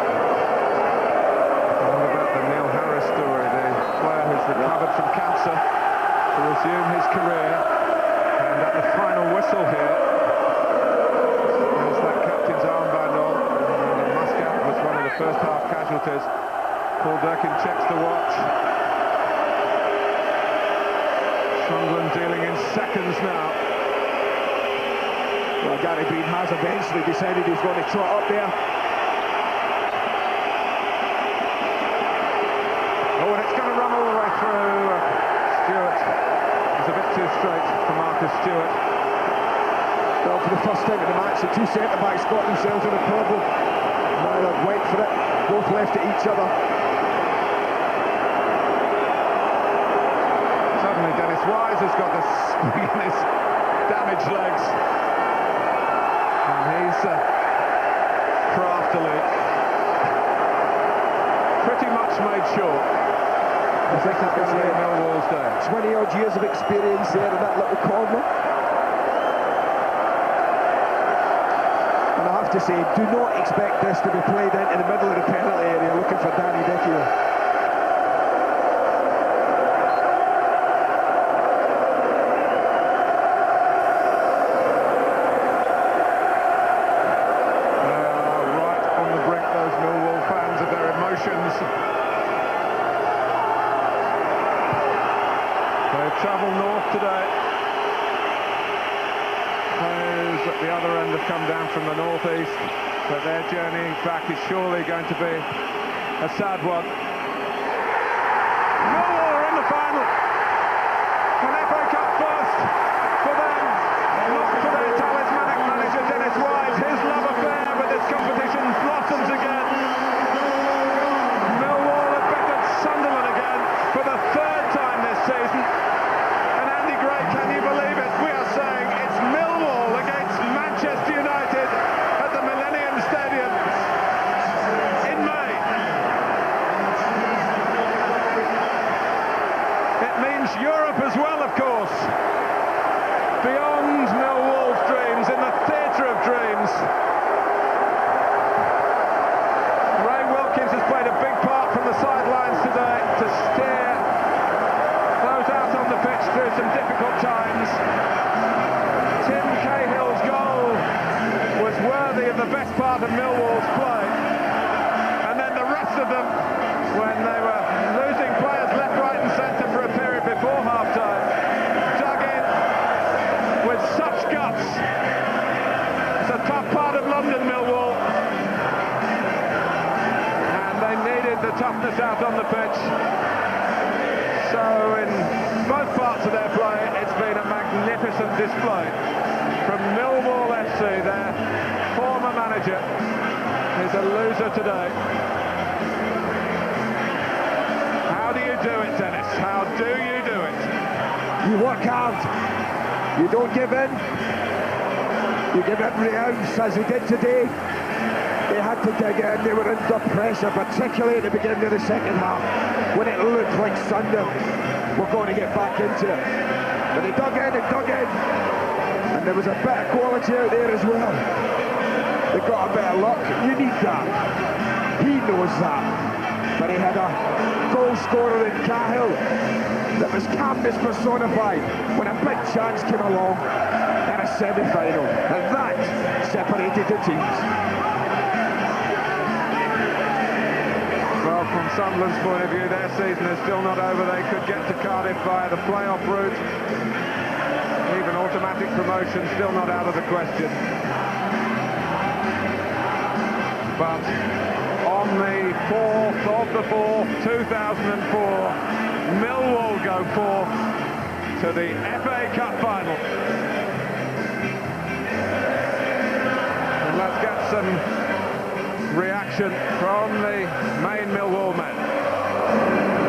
What about the Neil Harris story? The player who's recovered from cancer to resume his career has And at the final whistle here, there's that captain's armband on, and Muscat was one of the first half casualties. Paul Durkin checks the watch. Sunderland dealing in seconds now. Well, Gary Bean has eventually decided he's going to trot up there. Oh, and it's going to run all the way through. Stewart is a bit too straight for Marcus Stewart. Well, for the first time in the match, the two centre-backs got themselves in a problem. Neither went for it, both left at each other. Suddenly Dennis Wise has got the spring in his damaged legs. And he's craftily pretty much made sure. I think that's going to be Millwall's day. 20-odd years of experience there in that little corner. And I have to say, do not expect this to be played into the middle of the penalty area looking for Danny Dickey. They've travelled north today. Those at the other end have come down from the northeast, but their journey back is surely going to be a sad one. Millwall are in the final. An FA Cup first for them, not for their talismanic manager Dennis Wise. His love affair with this competition blossoms again. Millwall have bettered Sunderland again for the third time this season. And Andy Gray, can you believe it? We are saying it's Millwall against Manchester United at the Millennium Stadium in May. It means Europe as well, of course. Beyond Millwall's dreams, in the theatre of dreams. Ray Wilkins has played a big part from the sidelines today to steer those out on the pitch through some difficult times. Tim Cahill's goal was worthy of the best part of Millwall's play. And then the rest of them, when they were losing players left, right and centre for a period before half-time, dug in with such guts. It's a tough part of London, Millwall. And they needed the toughness out on the pitch. So in both parts of their play, it's been a magnificent display. From Millwall FC, their former manager is a loser today. How do you do it, Dennis? How do you do it? You work hard. You don't give in. You give every ounce, as they did today. They had to dig in. They were under pressure, particularly at the beginning of the second half, when it looked like Sunderland were going to get back into it. But they dug in and dug in. And there was a bit of quality out there as well. They got a bit of luck. You need that. He knows that. But he had a goal scorer in Cahill that was calmness personified when a big chance came along in a semi-final. And that separated the teams. Well, from Sunderland's point of view, their season is still not over. They could get to Cardiff via the playoff route. Even automatic promotion still not out of the question. But on the 4th of the 4th, 2004, Millwall go forth to the FA Cup final. And let's get some reaction from the main Millwall men.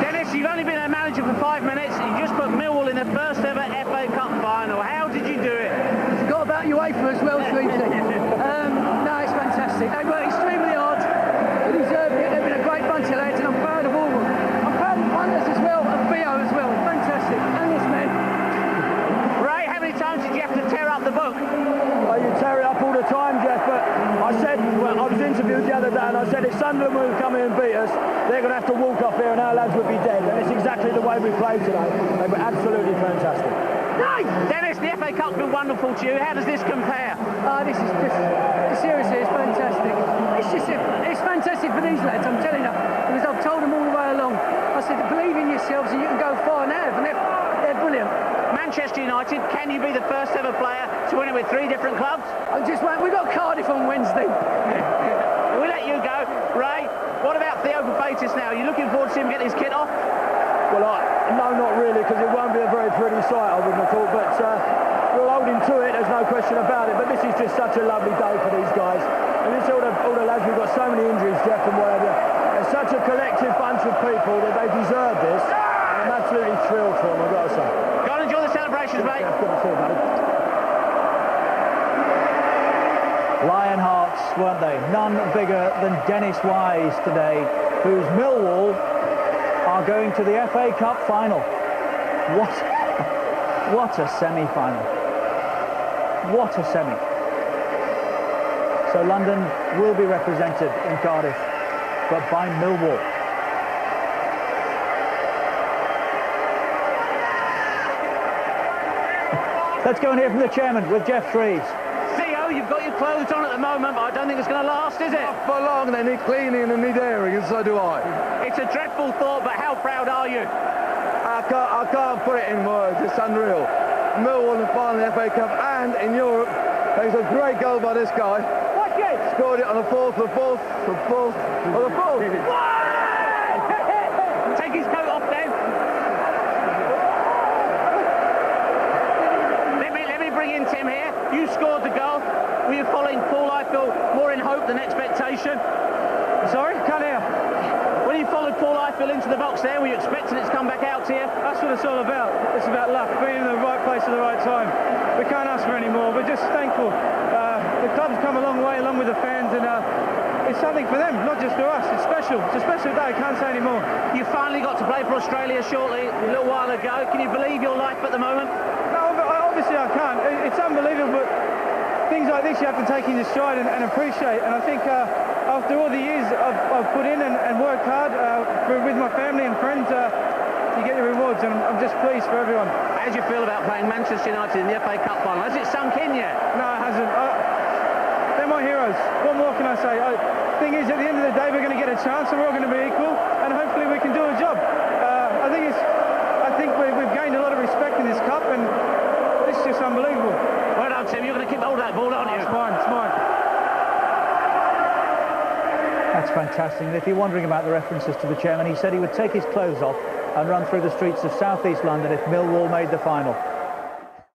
Dennis, you've only been a manager for 5 minutes. You just put Millwall in the first ever FA Cup final. How did you do it? Forgot about UEFA as well, Sweetie. No, it's fantastic. They worked extremely hard. They deserve it. They've been a great bunch of lads, and I'm proud of all of them. I'm proud of the punters as well, and Theo as well. Fantastic. And this man. Ray, how many times did you have to tear up the book? Well, you tear it up all the time, Jeff, but I said, well, I was interviewed the other day and I said if Sunderland would come in and beat us, they're going to have to walk off here and our lads would be dead. And it's exactly the way we played today. They were absolutely fantastic. Dennis, the FA Cup's been wonderful to you. How does this compare? This is just, seriously, it's fantastic. It's fantastic for these lads, I'm telling you, because I've told them all the way along. I said, believe in yourselves and you can go far and have, and they're brilliant. Manchester United, can you be the first ever player to win it with 3 different clubs? We've got Cardiff on Wednesday. We'll let you go. Ray, what about Theo Papatis now? Are you looking forward to seeing him get his kit off? Well, no, not really, because it won't be a very pretty sight, I wouldn't have thought, but we'll hold him to it, there's no question about it. But this is just such a lovely day for these guys. And it's all the lads, we've got so many injuries, Jeff, and whatever. There's such a collective bunch of people that they deserve this. I'm absolutely thrilled for them, I've got to say. Go and enjoy the celebrations, mate. Yeah, good to see you, buddy. Lion hearts, weren't they? None bigger than Dennis Wise today, whose Millwall are going to the FA Cup final. What a semi-final. What a semi. So London will be represented in Cardiff, but by Millwall. Let's go and hear from the chairman with Jeff Trees. Theo, you've got your clothes on at the moment, but I don't think it's going to last, is it? Not for long, they need cleaning and need airing, and so do I. It's a dreadful thought, but how proud are you? I can't put it in words, it's unreal. Millwall in the final of the FA Cup and in Europe. There's a great goal by this guy. What game? Scored it on the fourth. Take his coat off, Dave. Let me bring in Tim here. You scored the goal. Were you following Paul Ifill more in hope than expectation? Sorry? Can't hear. When you followed Paul Ifill into the box there, were you expecting it to come back out to you? That's what it's all about. It's about luck, being in the right place at the right time. We can't ask for any more. We're just thankful. The club's come a long way, along with the fans, and it's something for them, not just for us. It's special. It's a special day. Can't say any more. You finally got to play for Australia shortly, a little while ago. Can you believe your life at the moment? No, obviously I can't. It's unbelievable, but things like this you have to take into stride and appreciate. And I think after all the years I've put in and worked hard with my family and friends, you get the rewards, and I'm just pleased for everyone. How do you feel about playing Manchester United in the FA Cup final? Has it sunk in yet? No, it hasn't. They're my heroes. What more can I say? Thing is, at the end of the day, we're going to get a chance, and we're all going to be equal, and hopefully we can do a job. I think we've gained a lot of respect in this cup, and it's just unbelievable. Well done, Tim. You're going to keep hold of that ball, aren't you? It's mine. It's mine. That's fantastic. And if you're wondering about the references to the chairman, he said he would take his clothes off and run through the streets of South East London if Millwall made the final.